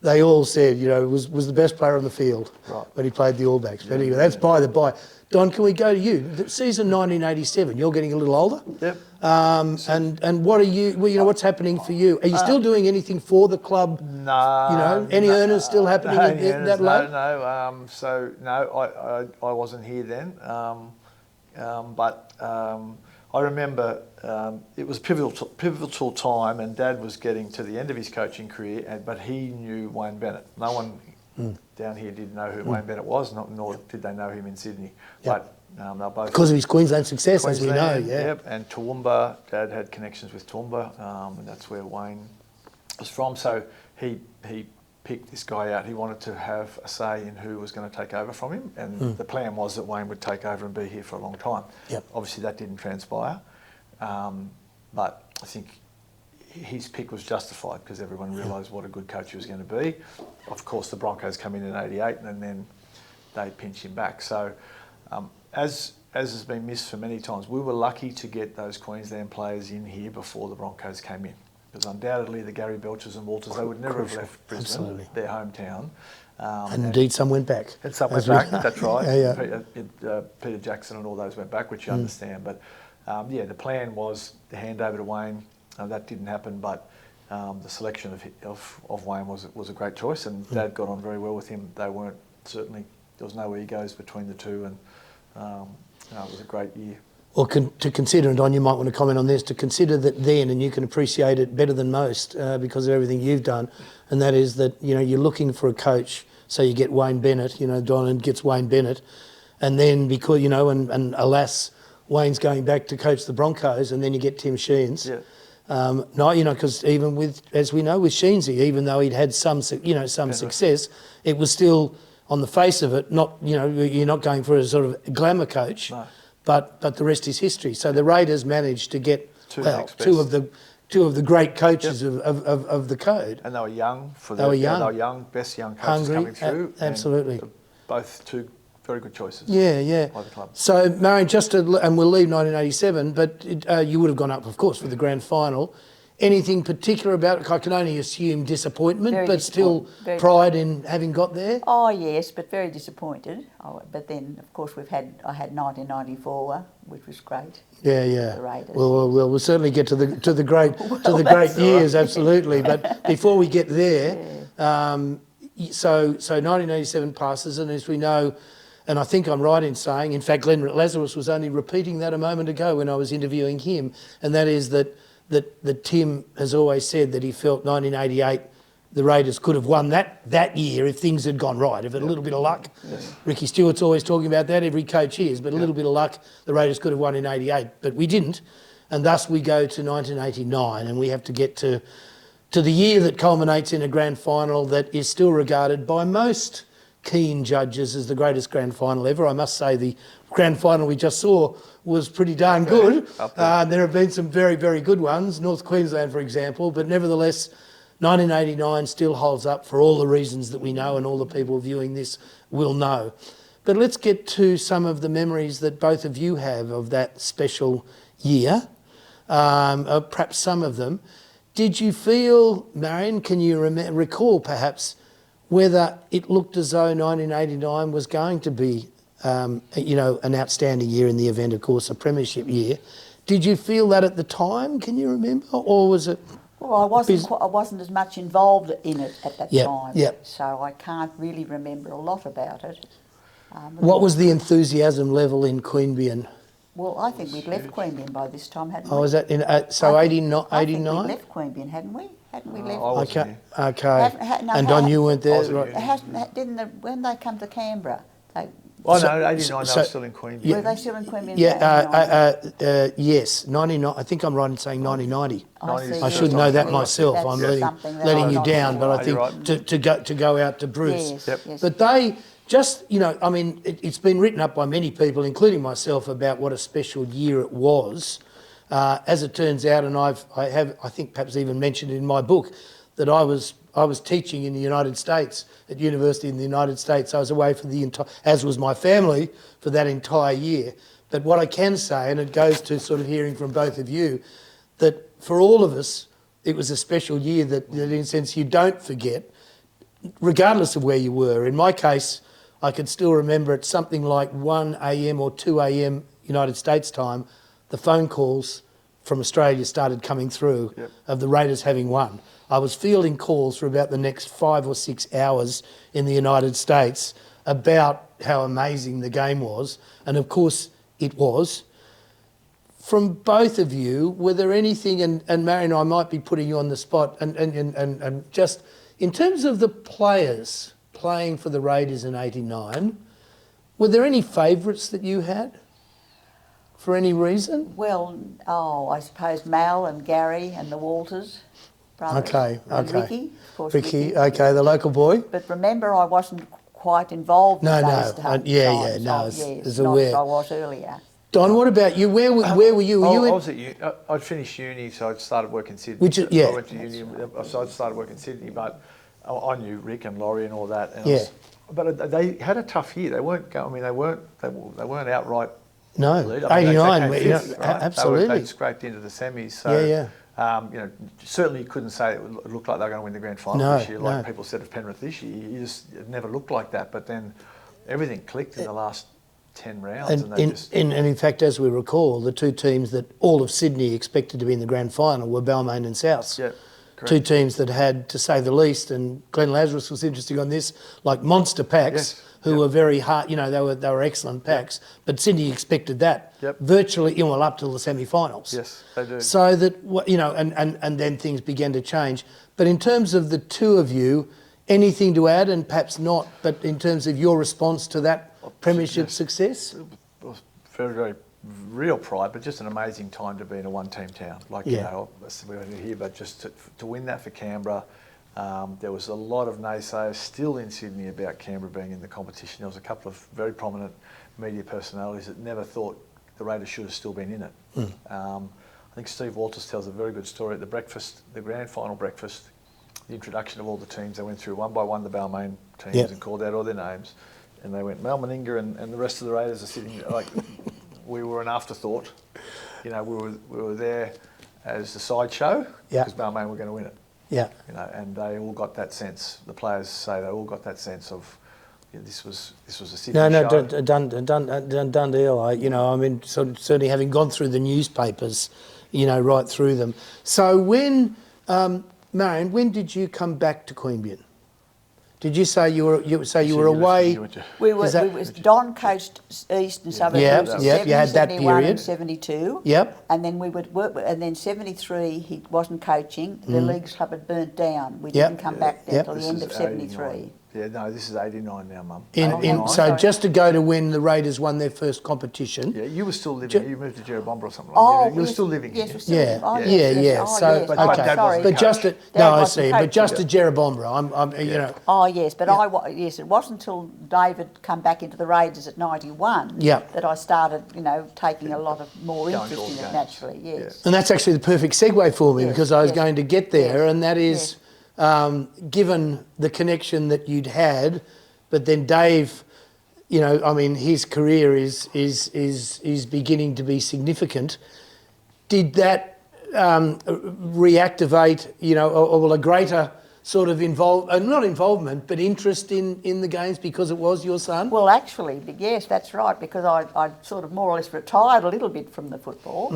they all said, was the best player on the field when he played the All Blacks. But anyway, that's by the by. Don, can we go to you? The season 1987, you're getting a little older. Yep. And what are you? What's happening for you? Are you still doing anything for the club? No. Any earners still happening that late? No. I wasn't here then. But I remember it was a pivotal time, and Dad was getting to the end of his coaching career, but he knew Wayne Bennett. No one down here didn't know who Wayne Bennett was, nor did they know him in Sydney. Yep. They're both Because of his Queensland success, as we know, Queensland, yeah. Yep, and Toowoomba, Dad had connections with Toowoomba, and that's where Wayne was from. So he picked this guy out. He wanted to have a say in who was going to take over from him, and the plan was that Wayne would take over and be here for a long time. Yep. Obviously, that didn't transpire, but I think his pick was justified because everyone realised what a good coach he was going to be. Of course, the Broncos come in '88, and then they pinch him back. So, as has been missed for many times, we were lucky to get those Queensland players in here before the Broncos came in. Because undoubtedly the Gary Belchers and Walters, they would never have left Brisbane, Absolutely. their hometown. And indeed, some went back. And some went back, that's right. Yeah. Peter Jackson and all those went back, which you understand. But the plan was to hand over to Wayne. That didn't happen, but the selection of Wayne was a great choice, and Dad got on very well with him. They weren't, certainly, there was no egos between the two, and it was a great year. Or to consider, and Don, you might want to comment on this, to consider that then, and you can appreciate it better than most because of everything you've done, and that is that, you're looking for a coach, so you get Wayne Bennett, Don gets Wayne Bennett, and then because, and alas, Wayne's going back to coach the Broncos, and then you get Tim Sheens. Yeah. Because even with, as we know, with Sheensy, even though he'd had some success, it was still, on the face of it, not, you're not going for a sort of glamour coach. No. But the rest is history. So the Raiders managed to get two of the great coaches of the code. And they were young for They were young, best young coaches hungry, coming through. absolutely. And both two very good choices. Yeah. By the club. So Marian, and we'll leave 1987, but you would have gone up, of course, for the grand final. Anything particular about it? I can only assume disappointment, but still pride in having got there? Oh yes, but very disappointed. But then, of course, I had 1994, which was great. Yeah. The Raiders. Well, we'll certainly get to the great years, absolutely. But before we get there, so 1987 passes, and as we know, and I think I'm right in saying, in fact, Glenn Lazarus was only repeating that a moment ago when I was interviewing him, and that is that Tim has always said that he felt 1988 the Raiders could have won that year if things had gone right, if a little bit of luck. Yes. Ricky Stewart's always talking about that, every coach is, but a little bit of luck, the Raiders could have won in 88, but we didn't, and thus we go to 1989, and we have to get to the year that culminates in a grand final that is still regarded by most keen judges as the greatest grand final ever. I must say the grand final we just saw was pretty darn good. There have been some very, very good ones, North Queensland, for example, but nevertheless, 1989 still holds up for all the reasons that we know and all the people viewing this will know. But let's get to some of the memories that both of you have of that special year, perhaps some of them. Did you feel, Marian, can you recall perhaps whether it looked as though 1989 was going to be an outstanding year in the event, of course, a premiership year? Did you feel that at the time? Can you remember, or was it? Well, I wasn't as much involved in it at that time, so I can't really remember a lot about it. What was the enthusiasm level in Queanbeyan? Well, I think we'd left Queanbeyan by this time, hadn't we? Oh, was that in 89? I think we'd left Queanbeyan, hadn't we? Hadn't we left? Okay. And Don, you weren't there, right? When they come to Canberra, they. Oh no, 89. They were still in Queanbeyan. Were they still in Queanbeyan? Yes, 99. I think I'm right in saying 1990. I should know that myself. I'm letting you down, but I think to go out to Bruce. Yes. But they just, it's been written up by many people, including myself, about what a special year it was. As it turns out, and I think perhaps even mentioned in my book, that I was teaching in the United States, at university in the United States. I was away for as was my family, for that entire year. But what I can say, and it goes to sort of hearing from both of you, that for all of us, it was a special year that in a sense you don't forget, regardless of where you were. In my case, I can still remember at something like 1 a.m. or 2 a.m. United States time, the phone calls from Australia started coming through of the Raiders having won. I was fielding calls for about the next 5 or 6 hours in the United States about how amazing the game was. And of course it was. From both of you, were there anything, and Marian, I might be putting you on the spot, and just in terms of the players playing for the Raiders in 89, were there any favourites that you had? for any reason? Well, I suppose Mal and Gary and the Walters brothers. Okay, And okay. Ricky, of course. Ricky, okay, the local boy. But remember, I wasn't quite involved No, in no, those times. no, Yes, as not aware. as I was earlier. Don, what about you? Where were you? Were you I in? was at uni. I'd finished uni, so I'd started work in Sydney. Which is- yeah. I went to uni, so I'd started work in Sydney, but I knew Rick and Laurie and all that. And Yeah. but they had a tough year. They weren't. They weren't outright. No, lead. I mean, 89, they you know, came fifth, right? absolutely. They scraped into the semis. So, Yeah. certainly you couldn't say it looked like they were going to win the grand final No, this year, like no. people said of Penrith this year. It never looked like that. But then everything clicked in the last 10 rounds. And in fact, as we recall, the two teams that all of Sydney expected to be in the grand final were Balmain and Souths. Yeah, correct. Two teams that had, to say the least, and Glenn Lazarus was interesting on this, like monster packs, Yes. who were very hard. You know, they were excellent packs. But Sydney expected that Yep. virtually, well, up till the semi-finals. Yes, they do. So that, and then things began to change. But in terms of the two of you, anything to add, and perhaps not, but in terms of your response to that premiership success? It was very, very real pride, but just an amazing time to be in a one-team town. Like, Yeah. we were here, but just to win that for Canberra, there was a lot of naysayers still in Sydney about Canberra being in the competition. There was a couple of very prominent media personalities that never thought the Raiders should have still been in it. I think Steve Walters tells a very good story at the breakfast, the grand final breakfast, the introduction of all the teams. They went through one by one the Balmain teams Yep. and called out all their names. And they went, Mal Meninga and the rest of the Raiders are sitting there, like, we were an afterthought. We were there as the sideshow Yeah. because Balmain were going to win it. Yeah. And they all got that sense. The players say they all got that sense of this was a Sydney No, show. done deal. Certainly having gone through the newspapers, right through them. So when, Marian, when did you come back to Queanbeyan? Did you say you were away? Don coached Eastern Suburbs. Yep, in yep, you had that 71 period. And 72. Yep. And then we would work, and then 73 he wasn't coaching. The leagues club had burnt down. We Yep. didn't come back there Yep. till the This end is of 73. 89. Yeah, no, this is 89 now, Mum. So sorry. just to go to when the Raiders won their first competition. Yeah, you were still living. You moved to Jerrabomber or something. Oh, you were still living. Yes, here. we're still Yeah, living. Oh, yeah, yes, yes. yeah. Oh, So, yes. But Oh, Dad sorry. wasn't but just coach. to, no, I wasn't see. But just to coaching. Jerrabomber, Oh yes, but yes, it wasn't until David come back into the Raiders at 91 Yep. that I started, taking a lot of more Going to interest all in the it games. naturally. Yes. And that's actually the perfect segue for me Yes, because I was yes, going to get there, yes, and that is, given the connection that you'd had, but then Dave, his career is beginning to be significant. Did that reactivate, or a greater sort of not involvement, but interest in the games because it was your son? Well, actually, yes, that's right, because I sort of more or less retired a little bit from the football,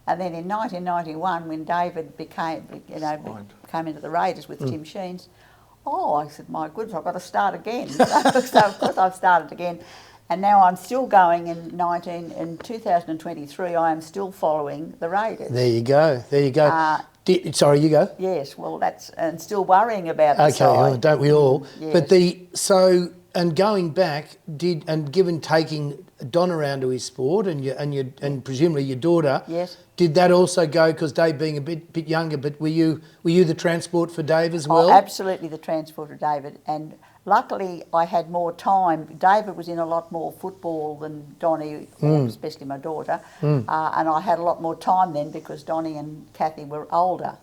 and then in 1991, when David came into the Raiders with Tim Sheens, I said, my goodness, I've got to start again. So of course I've started again, and now I'm still going in 2023. I am still following the Raiders. There you go. Sorry, you go. Yes, well, and still worrying about the Okay, side. well, don't we all? Yes. But going back, given taking Don around to his sport and presumably your daughter, Yes. did that also go, because Dave being a bit younger, but were you the transport for Dave as well? Oh, absolutely, the transport of David. And luckily, I had more time. David was in a lot more football than Donnie, especially my daughter. And I had a lot more time then because Donnie and Kathy were older.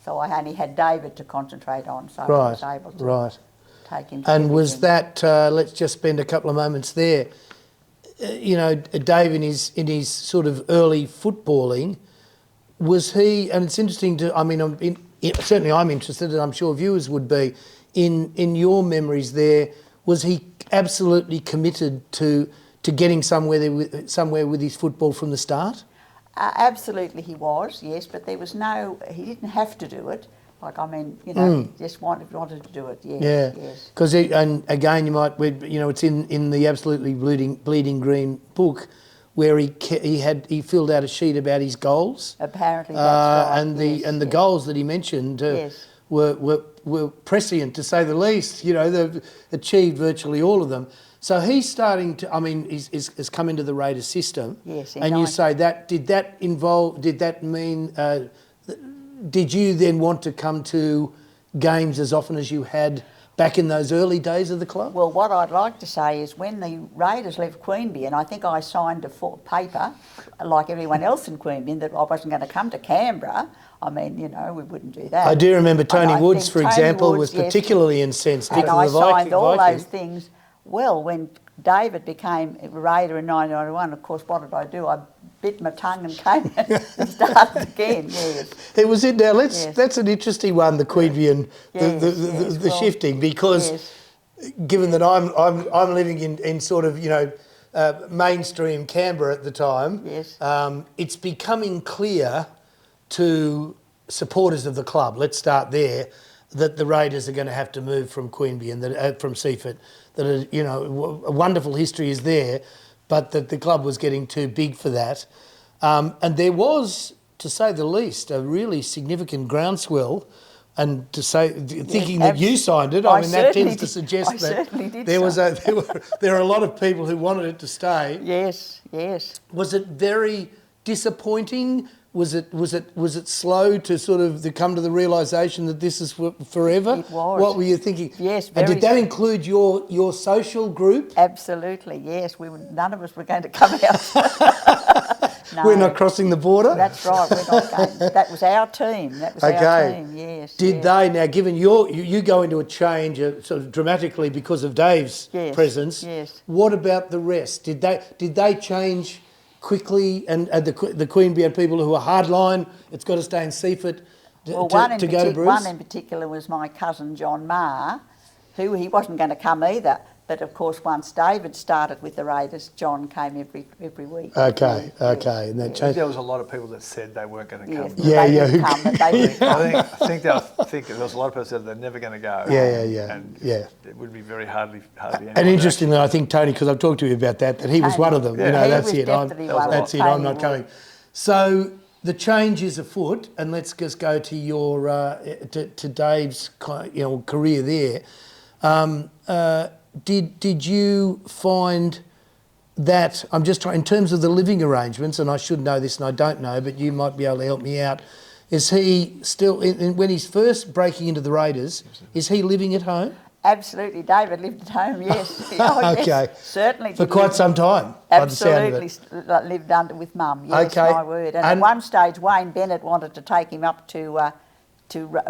So I only had David to concentrate on, so I was able to take him to And was everything. that, let's just spend a couple of moments there, Dave in his sort of early footballing, was he, and it's interesting certainly I'm interested, and I'm sure viewers would be, in your memories there, was he absolutely committed to getting somewhere with his football from the start? Absolutely he was, yes, but there was he didn't have to do it. He just wanted to do it, yes. Yeah, yes. because and again, it's in the Absolutely Bleeding Green book, where he filled out a sheet about his goals. Apparently that's right. And the yes. goals that he mentioned were prescient, to say the least. They've achieved virtually all of them. So he's starting to, I mean, has come into the Raiders system. Yes, and you say that, did that mean, did you then want to come to games as often as you had back in those early days of the club? Well, what I'd like to say is when the Raiders left Queanbeyan, and I think I signed a paper, like everyone else in Queanbeyan, that I wasn't going to come to Canberra. I mean, you know, we wouldn't do that. I do remember Tony Woods, for example, was yes, particularly incensed. and I because signed all Viking. those things. Well, when David became a Raider in 1991, of course, what did I do? I bit my tongue and came and started again, yes. It was it. Now, Yes. that's an interesting one, the Queanbeyan, the Well, shifting, because yes. given that I'm living in sort of, you know, mainstream Canberra at the time, Yes. it's becoming clear to supporters of the club, let's start there, that the Raiders are going to have to move from Queanbeyan, from Seaford, that, you know, a wonderful history is there, but that the club was getting too big for that. And there was, to say the least, a really significant groundswell. And to say, thinking that you signed it, I mean, that tends to suggest that there are a lot of people who wanted it to stay. Yes, yes. Was it very disappointing? Was it slow to sort of to come to the realisation that this is forever? It was. What were you thinking? Yes, and very did that include your social group? Absolutely, yes. None of us were going to come out. No. We're not crossing the border? That's right, we're not going. That was our team. That was our team, yes. Did they, now given you go into a change sort of dramatically because of Dave's presence, yes. What about the rest? Did they change quickly, and the Queanbeyan people who are hardline, it's got to stay in Seaford Well, to go to Bruce? one in particular was my cousin John Marr, who he wasn't going to come either. But of course, once David started with the Raiders, John came every week. Okay, Yeah, and that changed. There was a lot of people that said they weren't going to come. They didn't come, but they did come. I think there was a lot of people that said they're never going to go. And it would be very hardly anyone. And interestingly, I think Tony, because I've talked to you about that he was one of them. Yeah. You know, He that's was it. definitely one. That's it. I'm not coming. So the change is afoot, and let's just go to your to Dave's career there. Did you find that, I'm just trying, in terms of the living arrangements, and I should know this and I don't know, but you might be able to help me out, is he still, when he's first breaking into the Raiders, is he living at home? Absolutely, David lived at home, yes. Okay. Yes, certainly. For quite some time, by the sound of it. Absolutely lived under with Mum, yes, Okay. my word. And at one stage, Wayne Bennett wanted to take him up to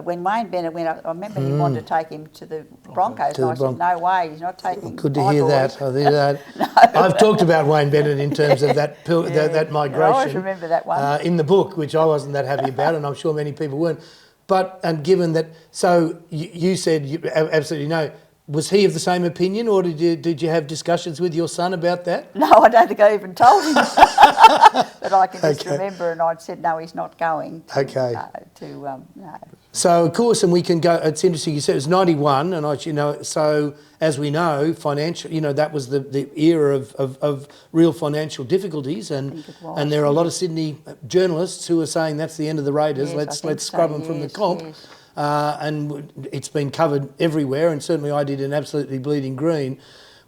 when Wayne Bennett went up, I remember he wanted to take him to the Broncos, and I said, no way, he's not taking Good to my hear boys. that. I think that. No. I've talked about Wayne Bennett in terms of that that migration. I always remember that one. In the book, which I wasn't that happy about, and I'm sure many people weren't. But, and given that, so you said you absolutely no. Was he of the same opinion, or did you have discussions with your son about that? No, I don't think I even told him. But I can just remember, and I'd said, no, he's not going to, no. So, of course, and we can go, it's interesting, you said it was 91, and so as we know, financial, that was the era of real financial difficulties, and there are a lot of Sydney journalists who are saying that's the end of the Raiders, let's scrub them from the comp. Yes. And it's been covered everywhere, and certainly I did in Absolutely Bleeding Green.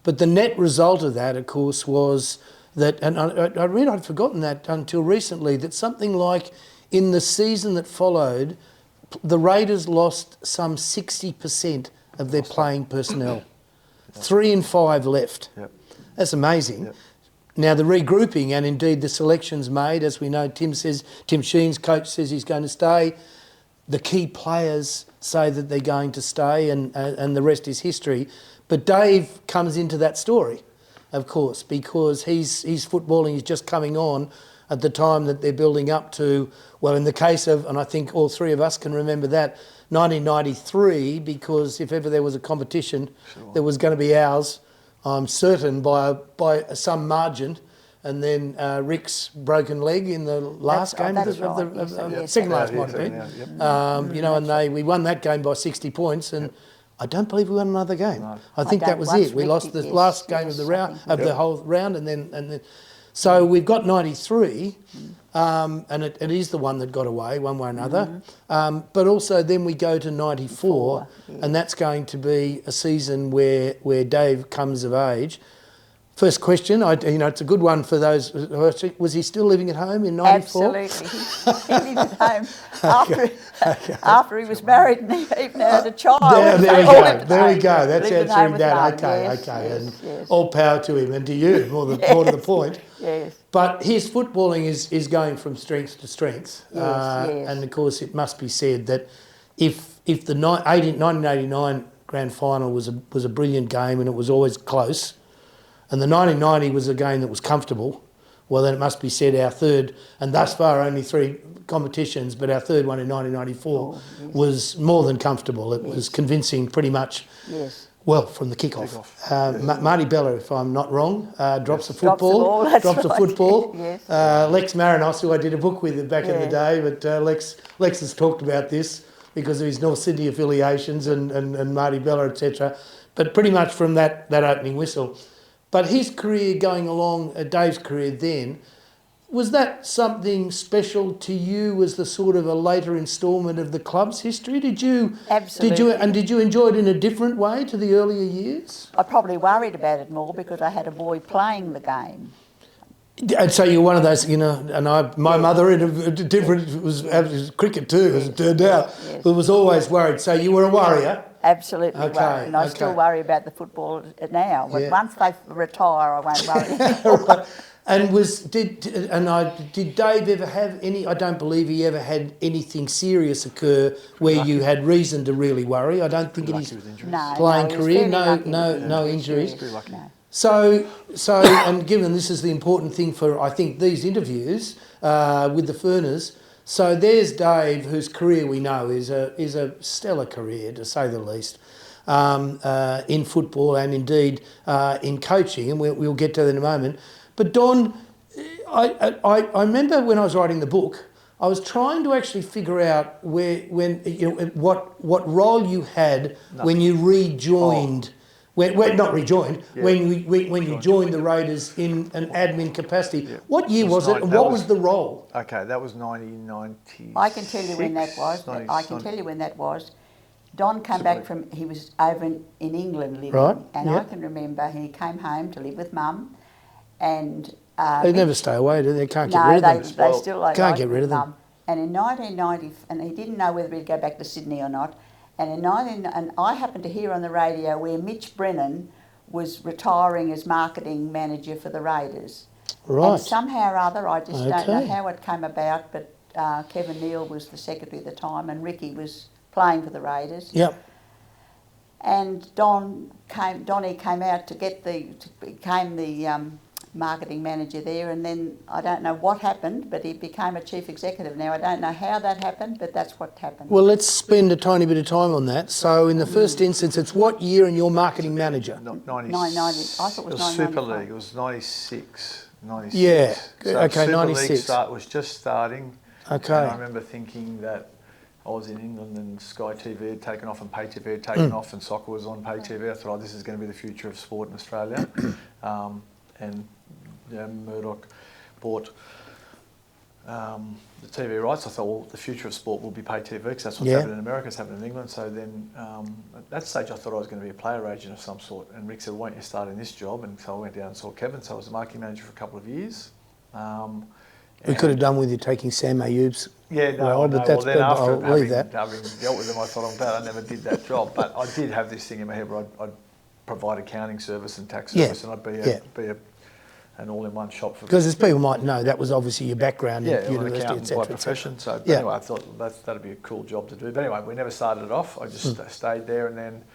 But the net result of that, of course, was that, and I'd forgotten that until recently, that something like in the season that followed, the Raiders lost some 60% of their playing personnel. 3 and 5 left. Yep. That's amazing. Yep. Now, the regrouping and indeed the selections made, as we know, Tim Sheen's coach says he's going to stay. The key players say that they're going to stay, and the rest is history. But Dave comes into that story, of course, because his footballing is just coming on at the time that they're building up to, well, in the case of, and I think all three of us can remember that, 1993, because if ever there was a competition, there was going to be ours, I'm certain, by some margin. And then Rick's broken leg in the last game of the second last might have been. We won that game by 60 points, and I don't believe we won another game. No. I think that was it. We lost the last game of the round, of the whole round, and then so we've got 93. and it is the one that got away one way or another. But also then we go to 94, and that's going to be a season where Dave comes of age. First question, it's a good one for those. Was he still living at home in 94? Absolutely. He lived at home after he was married and he even had a child. There we go. That's answering that. Okay. All power to him and to you, more to the point. Yes. But his footballing is going from strength to strength. Yes. And of course, it must be said that if the 1989 grand final was a brilliant game and it was always close, and the 1990 was a game that was comfortable, well, then it must be said our third, and thus far only 3 competitions, but our third one in 1994 was more than comfortable. It was convincing pretty much, well, from the kickoff. Marty Bella, if I'm not wrong, drops a football. Yes. Lex Marinos, who I did a book with back in the day, but Lex has talked about this because of his North Sydney affiliations and Marty Bella, etc. But pretty much from that opening whistle. But his career going along, Dave's career then, was that something special to you as the sort of a later instalment of the club's history? Did you? Absolutely. Did you enjoy it in a different way to the earlier years? I probably worried about it more because I had a boy playing the game. And so you're one of those, and my mother in a different, was cricket too, as it turned out, but was always worried. So you were a worrier. Absolutely worried, and I still worry about the football now. But once they retire, I won't worry anymore. Right. And did Dave ever have any? I don't believe he ever had anything serious occur where you had reason to really worry. I don't think in his playing career, no injuries. No. So, and given this is the important thing for I think these interviews with the Furners. So there's Dave, whose career we know is a stellar career, to say the least, in football and indeed in coaching, and we'll get to that in a moment. But Don, I remember when I was writing the book, I was trying to actually figure out what role you had when you rejoined. When you joined the Raiders in an admin capacity. Yeah. What year was it and what was the role? Okay, that was 1996. I can tell you when that was. Don came back he was over in England living. Right. And I can remember he came home to live with Mum and... they never stay away, do they? Can't get rid of them. They still can't get rid of them. And in 1990, and he didn't know whether he'd go back to Sydney or not, and I happened to hear on the radio where Mitch Brennan was retiring as marketing manager for the Raiders. Right. And somehow or other, I just don't know how it came about, but Kevin Neal was the secretary at the time and Ricky was playing for the Raiders. Yep. And Donnie came out became the marketing manager there, and then I don't know what happened, but he became a chief executive. Now I don't know how that happened, but that's what happened. Well, let's spend a tiny bit of time on that. So in the first instance, it's what year and you're marketing manager? 90. I thought it was Super League. It was 96. Yeah. So okay, Super 96. League was just starting. Okay. And I remember thinking that I was in England and Sky TV had taken off and Pay TV had taken off and soccer was on Pay TV. I thought, this is going to be the future of sport in Australia. And Murdoch bought the TV rights. I thought, well, the future of sport will be Pay TV because that's what's happening in America, it's happening in England. So then at that stage I thought I was going to be a player agent of some sort. And Rick said, why don't you start in this job? And so I went down and saw Kevin. So I was a marketing manager for a couple of years. We could have done with you taking Sam Ayoub's role, but that's then after I'll leave that. Having dealt with them, I thought, I'm glad I never did that job. But I did have this thing in my head where I'd provide accounting service and tax service, and I'd be an all-in-one shop for. Because as people might know, that was obviously your background in university, etc. by profession. So anyway, I thought that'd be a cool job to do. But anyway, we never started it off. I just stayed there, and then.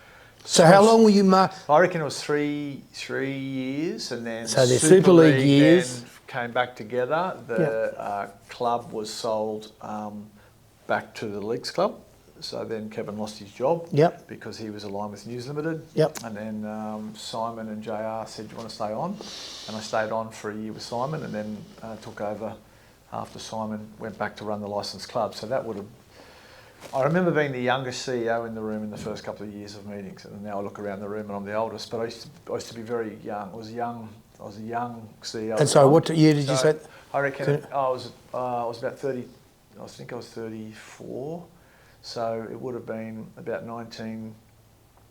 So how long were you? I reckon it was three years, and then so the Super League years then came back together. The club was sold back to the Leagues Club. So then Kevin lost his job because he was aligned with News Limited. And then Simon and JR said, do you want to stay on? And I stayed on for a year with Simon, and then took over after Simon went back to run the licensed club. So that would have... I remember being the youngest CEO in the room in the first couple of years of meetings, and now I look around the room and I'm the oldest, but I used to be very young. I was young I was a young CEO. And so what year did you say? I reckon I was about 30. I think I was 34. So it would have been about 19.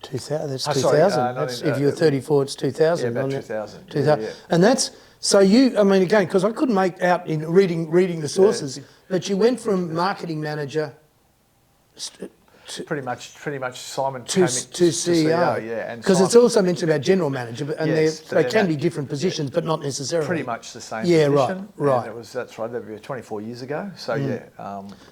2000. That's Oh, 2000. sorry, That's, if you were 34, it's 2000. Yeah, about wasn't it? 2000. 2000. Yeah. And that's so you. I mean, again, because I couldn't make out in reading the sources, but you went from marketing manager Pretty much Simon to came in CEO. yeah. And because it's also mentioned about general manager, and Yes, they can be different positions, but not necessarily. pretty much the same Yeah, position. right. And that's right. That was 24 years ago. So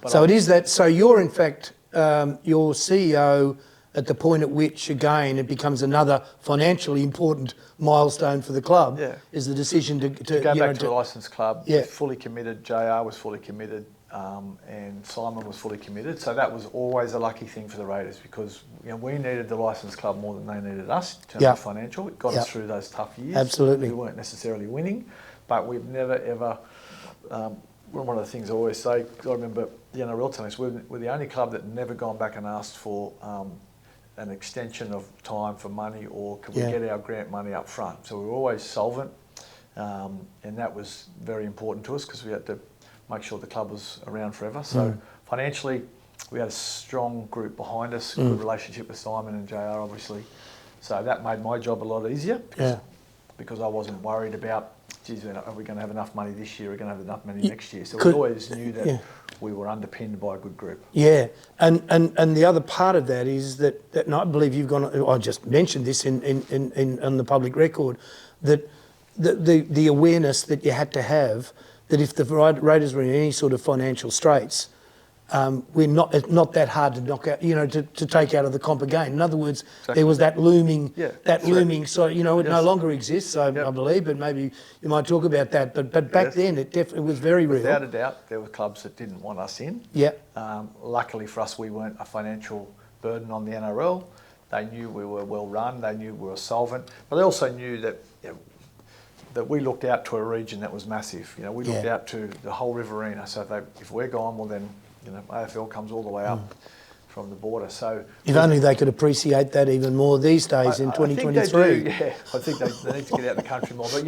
So it is that. So you're in fact your CEO at the point at which, again, it becomes another financially important milestone for the club. Yeah. Is the decision to go back to the licensed club. Yeah. We're fully committed. JR was fully committed. And Simon was fully committed, so that was always a lucky thing for the Raiders because we needed the licensed club more than they needed us in terms of financial. It got us through those tough years. Absolutely. We weren't necessarily winning, but we've never ever. One of the things I always say, 'cause I remember the NRL telling us we're the only club that never gone back and asked for an extension of time for money or can we get our grant money up front. So we were always solvent, and that was very important to us because we had to make sure the club was around forever. So financially, we had a strong group behind us, good relationship with Simon and JR, obviously. So that made my job a lot easier because I wasn't worried about, geez, are we going to have enough money this year? Are we going to have enough money next year? So we always knew that we were underpinned by a good group. Yeah, and the other part of that is that and I believe you've gone. I just mentioned this in on the public record, that the awareness that you had to have that if the Raiders were in any sort of financial straits, it's not that hard to knock out, to take out of the comp again. In other words, there was that looming, so, it no longer exists, I believe, but maybe you might talk about that. But back then, it was very real. Without a doubt, there were clubs that didn't want us in. Yeah. Luckily for us, we weren't a financial burden on the NRL. They knew we were well run. They knew we were solvent. But they also knew that that we looked out to a region that was massive. We looked out to the whole Riverina. So if we're gone, well then, AFL comes all the way up from the border. So if only they could appreciate that even more these days in 2023. I think they do, yeah. I think they need to get out the country more. But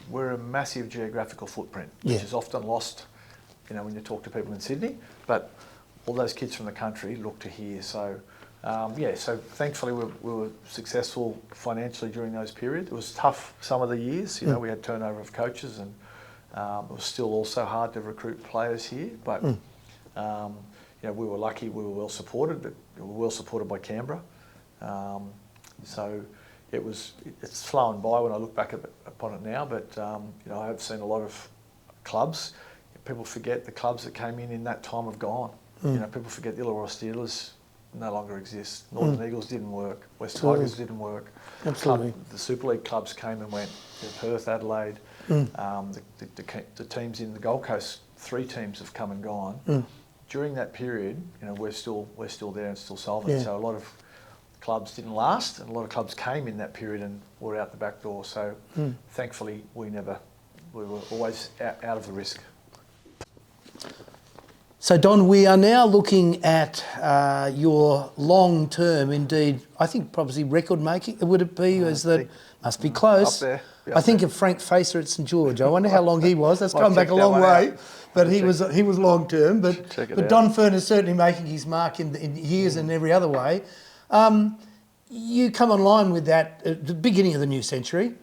we're a massive geographical footprint, which is often lost, when you talk to people in Sydney. But all those kids from the country look to here. So. So thankfully we were successful financially during those periods. It was tough some of the years, we had turnover of coaches and it was still also hard to recruit players here, but we were lucky, we were well supported, by Canberra. So it's flown by when I look back upon it now, but I have seen a lot of clubs. People forget the clubs that came in that time have gone. People forget the Illawarra Steelers no longer exists. Northern Eagles didn't work. West Tigers didn't work. Absolutely. The Super League clubs came and went. Perth, Adelaide, the teams in the Gold Coast, 3 teams have come and gone. During that period, we're still there and still solvent. So a lot of clubs didn't last, and a lot of clubs came in that period and were out the back door. So thankfully, we were always out of the risk. So, Don, we are now looking at your long-term, indeed, I think probably record-making, would it be? Must be close. Up there. I think of Frank Facer at St George. I wonder how long he was. That's come back a long way. But he was long-term. But Don Furner is certainly making his mark in years and every other way. You come online with that at the beginning of the new century.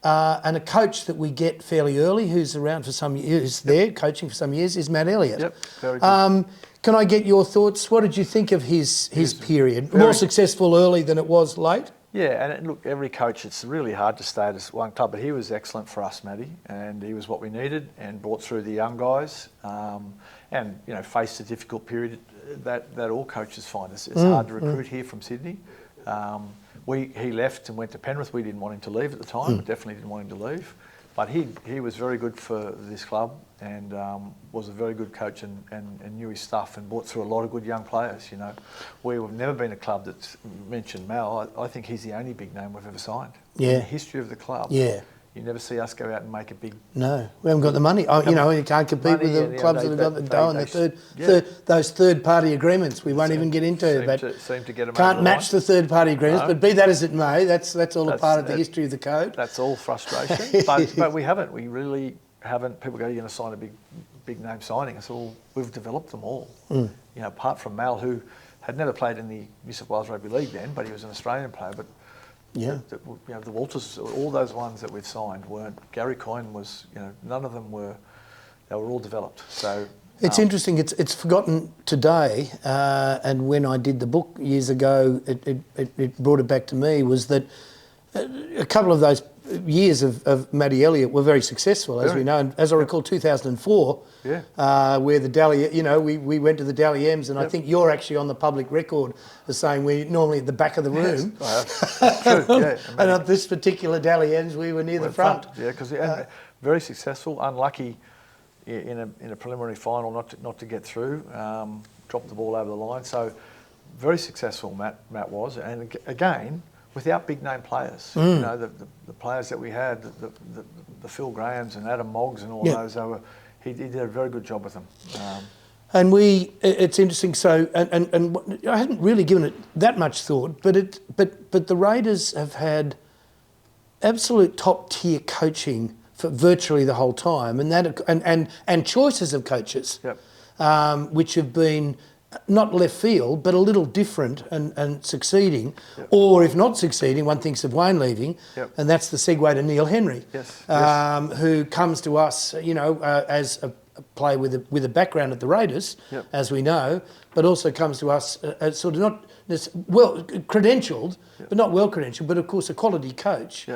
And a coach that we get fairly early, who's around for some years, coaching for some years, is Matt Elliott. Yep, very good. Can I get your thoughts? What did you think of his period? More successful early than it was late? Yeah, and look, every coach, it's really hard to stay at one club, but he was excellent for us, Matty, and he was what we needed and brought through the young guys and, faced a difficult period that all coaches find. It's hard to recruit here from Sydney. He left and went to Penrith. We didn't want him to leave at the time. Definitely didn't want him to leave. But he was very good for this club and was a very good coach and knew his stuff and brought through a lot of good young players. We've never been a club that's mentioned Mal. I think he's the only big name we've ever signed in the history of the club. Yeah. You never see us go out and make a big... No, we haven't got the money. You can't compete with the clubs that have got the dough and those third-party agreements we won't even get into. Seem to get them can't match the third-party agreements, No. but be that as it may, that's all a part of the history of the code. That's all frustration. but we haven't. We really haven't. People go, you're going to sign a big name signing. I said, well, we've developed them all. You know, apart from Mal, who had never played in the New South Wales Rugby League then, but he was an Australian player. But the Walters, all those ones that we've signed weren't. Gary Coyne was, none of them were. They were all developed. So it's interesting. It's forgotten today, and when I did the book years ago, it brought it back to me. Was that a couple of those years of Matty Elliott were very successful, as we know. And as I recall, 2004, where the Dally, we went to the Dally M's, and I think you're actually on the public record as saying we're normally at the back of the room. Yes, true, yeah. And at this particular Dally M's, we were near the front. Yeah, because very successful, unlucky in a preliminary final not to get through, dropped the ball over the line. So very successful Matt was, and again, without big name players. The players that we had, the Phil Grahams and Adam Moggs and all those, he did a very good job with them. And it's interesting. So, and I hadn't really given it that much thought, but the Raiders have had absolute top tier coaching for virtually the whole time, and choices of coaches, which have been not left field, but a little different and succeeding. Or if not succeeding, one thinks of Wayne leaving, and that's the segue to Neil Henry, who comes to us, as a player with a background at the Raiders, as we know, but also comes to us as sort of not well credentialed, but not well credentialed, but of course a quality coach,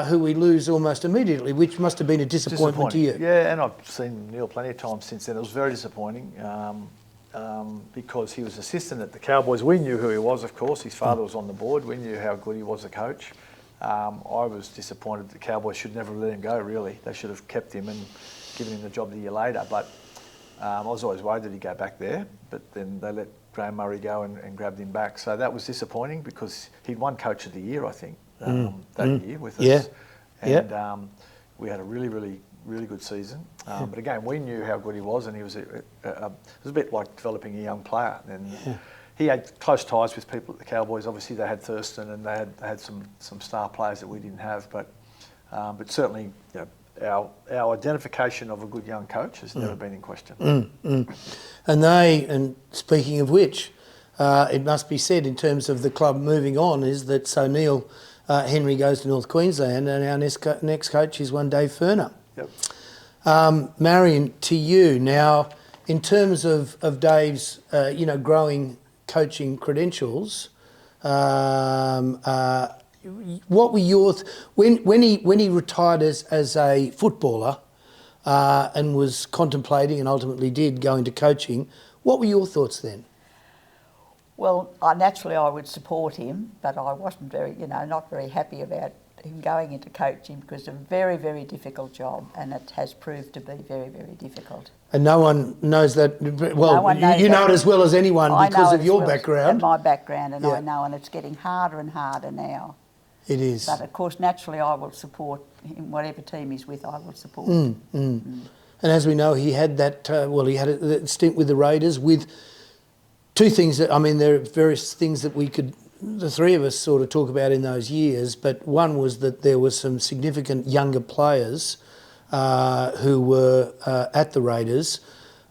who we lose almost immediately, which must have been a disappointment to you. Yeah, and I've seen Neil plenty of times since then. It was very disappointing. Because he was assistant at the Cowboys. We knew who he was, of course. His father was on the board. We knew how good he was a coach. I was disappointed the Cowboys should never let him go, really. They should have kept him and given him the job the year later. But I was always worried that he'd go back there. But then they let Graham Murray go and grabbed him back. So that was disappointing because he'd won Coach of the Year, I think, that year with us. And we had a really good season. But again, we knew how good he was, and he was it was a bit like developing a young player. And he had close ties with people at the Cowboys. Obviously, they had Thurston, and they had some star players that we didn't have. But certainly, our identification of a good young coach has never been in question. And speaking of which, it must be said in terms of the club moving on is that so Neil Henry goes to North Queensland, and our next coach is one Dave Furner. Marian, to you now, in terms of Dave's, growing coaching credentials, what were your when he retired as a footballer and was contemplating and ultimately did go into coaching? What were your thoughts then? Well, naturally I would support him, but I wasn't not very happy about him going into coaching because it's a very, very difficult job, and it has proved to be very, very difficult. And no one knows that. Well, you know it as well as anyone because of your background. And my background, and I know, and it's getting harder and harder now. It is. But of course, naturally, I will support him. Whatever team he's with, I will support. And as we know, he had that. He had a stint with the Raiders with two things. There are various things that the three of us sort of talk about in those years, but one was that there were some significant younger players who were at the Raiders,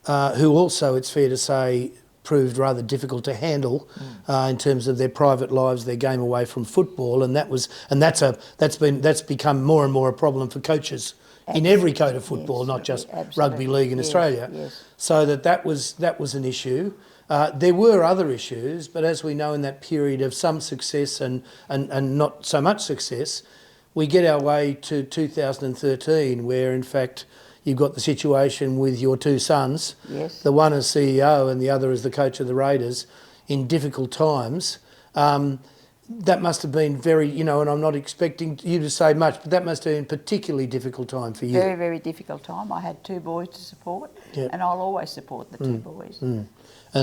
who also, it's fair to say, proved rather difficult to handle in terms of their private lives, their game away from football, and that's become more and more a problem for coaches in every code of football, not just rugby league in Australia. So that was an issue. There were other issues, but as we know, in that period of some success and not so much success, we get our way to 2013, where in fact you've got the situation with your two sons, the one as CEO and the other as the coach of the Raiders, in difficult times. That must have been very, and I'm not expecting you to say much, but that must have been a particularly difficult time for you. Very, very difficult time. I had two boys to support, and I'll always support the two boys. And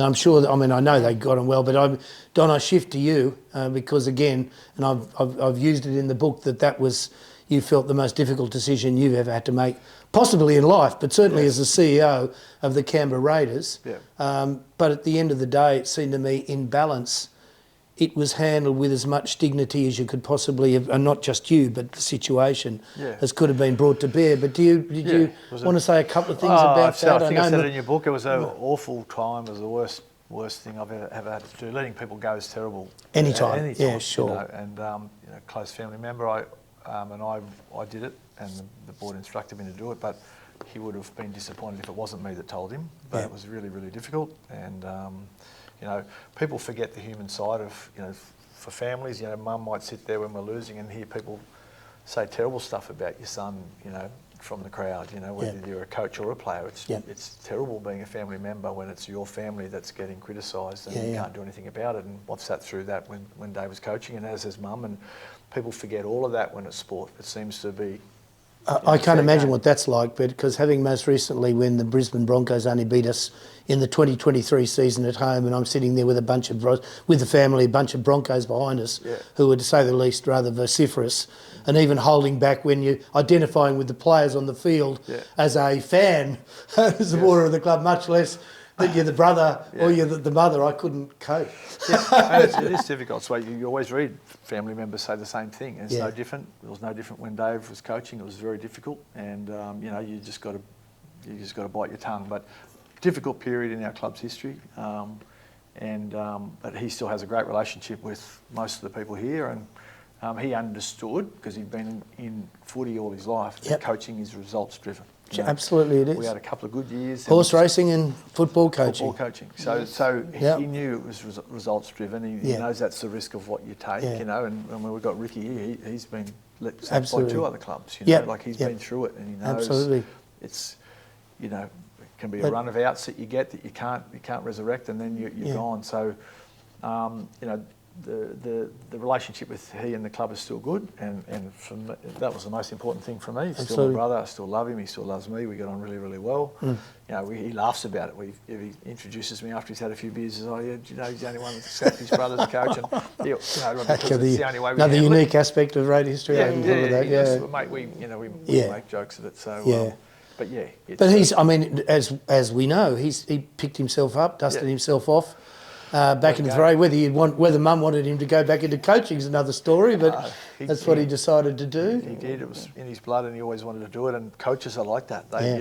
I'm sure I know they got on well, but Don, I shift to you because again, and I've used it in the book that was, you felt the most difficult decision you've ever had to make, possibly in life, but certainly as the CEO of the Canberra Raiders. Yeah. But at the end of the day, it seemed to me, in balance, it was handled with as much dignity as you could possibly have, and not just you, but the situation as could have been brought to bear. But did you want to say a couple of things about that? I think I said it in your book. It was an awful time. It was the worst thing I've ever had to do. Letting people go is terrible. Anytime. Yeah, sure. You know, and close family member, I did it, and the board instructed me to do it, but he would have been disappointed if it wasn't me that told him. But it was really, really difficult, and people forget the human side of, for families, mum might sit there when we're losing and hear people say terrible stuff about your son, from the crowd, whether you're a coach or a player. It's terrible being a family member when it's your family that's getting criticised and you can't do anything about it. And I've sat through that when Dave was coaching, and as his mum, and people forget all of that when it's sport. It seems to be... I can't imagine what that's like, because having most recently, when the Brisbane Broncos only beat us in the 2023 season at home, and I'm sitting there with with the family, a bunch of Broncos behind us, who were, to say the least, rather vociferous, and even holding back when you're identifying with the players on the field as a fan, as a supporter of the club, much less that you're the brother or you're the mother. I couldn't cope. It is difficult. So you always read family members say the same thing. It's no different. It was no different when Dave was coaching. It was very difficult, and you just got to bite your tongue. But difficult period in our club's history, but he still has a great relationship with most of the people here, and he understood, because he'd been in footy all his life, that coaching is results driven. Absolutely, it is. We had a couple of good years. Horse racing and football coaching. So he knew it was results driven. He knows that's the risk of what you take, And when we've got Ricky here, he's been let by 2 other clubs, he's been through it, and he knows it's, it can be a run of outs that you get that you can't resurrect, and then you're gone. So, the relationship with he and the club is still good, and that was the most important thing for me. He's still my brother. I still love him. He still loves me. We get on really, really well. He laughs about it. If he introduces me after he's had a few beers, he says, he's the only one that's got his brother's coach, and it's the only way we another unique aspect of Raiders history. Mate, we make jokes of it. So but he's, as we know, he picked himself up, dusted himself off. Back into the fray. Whether Mum wanted him to go back into coaching is another story, but that's what he decided to do. He did. It was in his blood, and he always wanted to do it. And coaches are like that. They,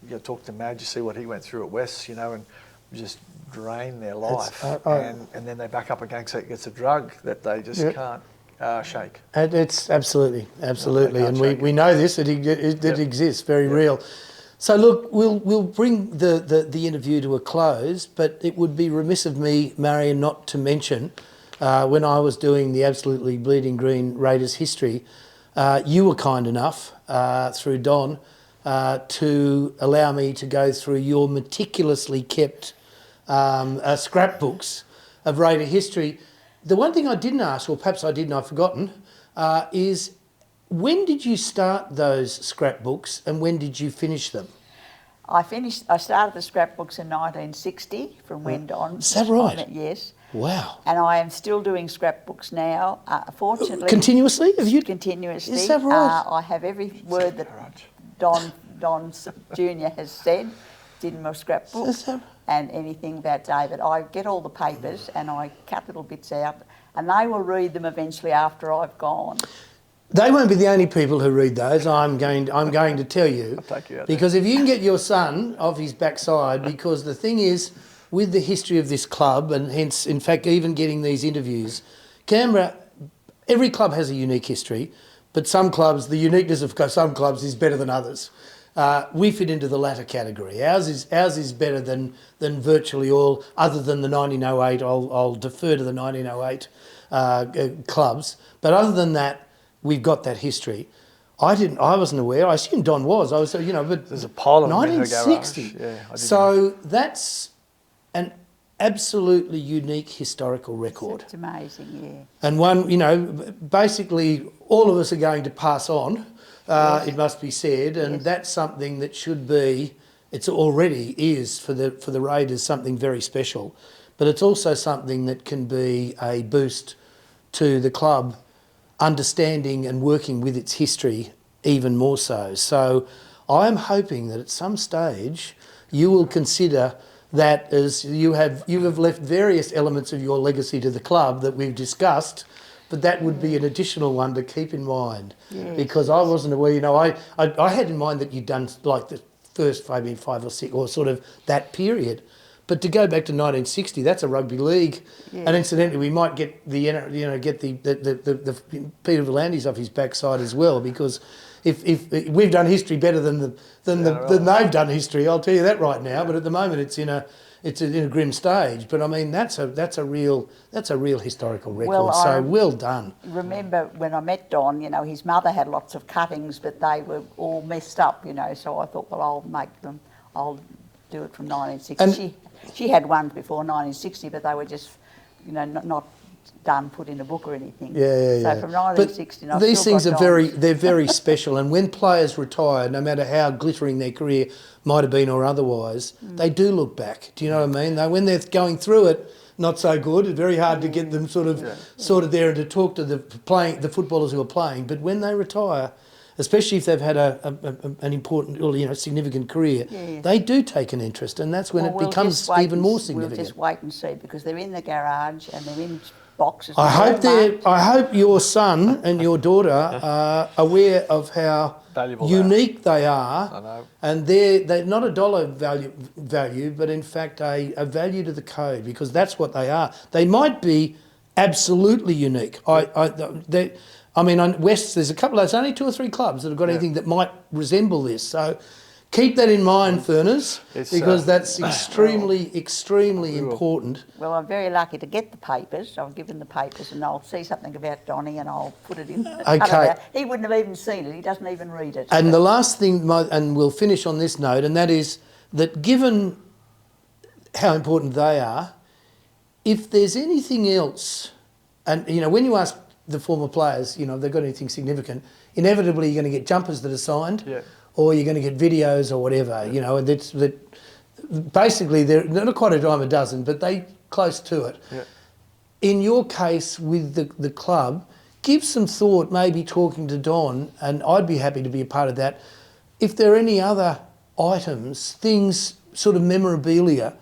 you talk to Madge, you see what he went through at West, and just drain their life, and then they back up against it. It's a drug that they just can't shake. And it's absolutely, and we know this that it exists, very real. So look, we'll bring the interview to a close, but it would be remiss of me, Marian, not to mention when I was doing the Absolutely Bleeding Green Raiders history, you were kind enough through Don to allow me to go through your meticulously kept scrapbooks of Raider history. The one thing I didn't ask, or perhaps I didn't, I've forgotten, is when did you start those scrapbooks and when did you finish them? I started the scrapbooks in 1960 from when Don. Is that right? Yes. Wow. And I am still doing scrapbooks now. Fortunately. Continuously? Continuously. Is that right? I have every word that Don Jr. has said in my scrapbook, and anything about David. I get all the papers and I cut little bits out, and they will read them eventually after I've gone. They won't be the only people who read those. I'm going to tell you. I'll take you out because if you can get your son off his backside, because the thing is, with the history of this club, and hence, in fact, even getting these interviews, Canberra, every club has a unique history, but some clubs, the uniqueness of some clubs is better than others. We fit into the latter category. Ours is better than virtually all, other than the 1908. I'll defer to the 1908 clubs, but other than that, we've got that history. I wasn't aware. I assumed Don was. I was, but there's a pile of 1960. So that's an absolutely unique historical record. It's amazing, yeah. And one, basically all of us are going to pass on. It must be said, and that's something that should be. It already is for the Raiders something very special, but it's also something that can be a boost to the club understanding and working with its history even more so. So I'm hoping that at some stage you will consider that, as you have left various elements of your legacy to the club that we've discussed, but that would be an additional one to keep in mind. Yes. Because I wasn't aware, you know, I had in mind that you'd done like the first maybe 5 or 6 or sort of that period. But to go back to 1960, that's a rugby league, Yes. and incidentally, we might get the Peter Volandis off his backside as well, because if we've done history better than they've done history, I'll tell you that right now. But at the moment, it's in a grim stage. But I mean, that's a real historical record. Well, so well done. Remember when I met Don, you know, his mother had lots of cuttings, but they were all messed up, you know. So I thought, well, I'll do it from 1960. She had ones before 1960, but they were just, you know, not done, put in a book or anything. Yeah. So from 1960, but these things are they're very special. And when players retire, no matter how glittering their career might have been or otherwise, they do look back. Do you know what I mean? When they're going through it, not so good. It's very hard to get them sort of there and to talk to the footballers who are playing. But when they retire, especially if they've had an important or, you know, significant career, they do take an interest, and that's when it becomes even more significant. We'll just wait and see, because they're in the garage and they're in boxes. I hope your son and your daughter are aware of how Valuable unique they are. I know. And they're not a dollar value, but in fact a value to the code, because that's what they are. They might be absolutely unique. I mean, on West, there's there's only 2 or 3 clubs that have got anything that might resemble this. So keep that in mind, Furners, because that's extremely important. Well, I'm very lucky to get the papers. I've given the papers, and I'll see something about Donny and I'll put it in. Okay. He wouldn't have even seen it. He doesn't even read it. And the last thing, and we'll finish on this note, and that is that given how important they are, if there's anything else, and, you know, when you ask the former players, you know, if they've got anything significant, inevitably you're going to get jumpers that are signed, or you're going to get videos or whatever, you know, and that basically they're not quite a dime a dozen, but they close to it. Yeah. In your case with the club, give some thought, maybe talking to Don, and I'd be happy to be a part of that. If there are any other items, things, sort of memorabilia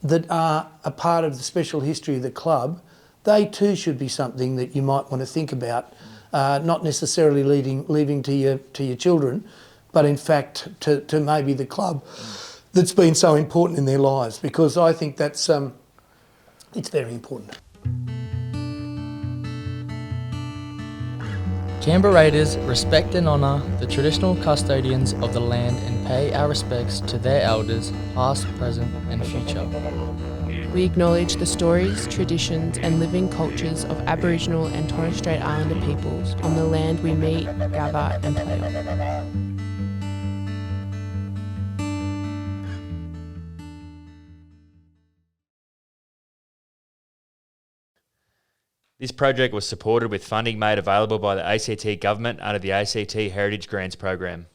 that are a part of the special history of the club, they too should be something that you might want to think about, not necessarily leaving to your children, but in fact to maybe the club that's been so important in their lives, because I think that's it's very important. Canberra Raiders respect and honour the traditional custodians of the land and pay our respects to their elders, past, present and future. We acknowledge the stories, traditions and living cultures of Aboriginal and Torres Strait Islander peoples on the land we meet, gather and play on. This project was supported with funding made available by the ACT government under the ACT Heritage Grants program.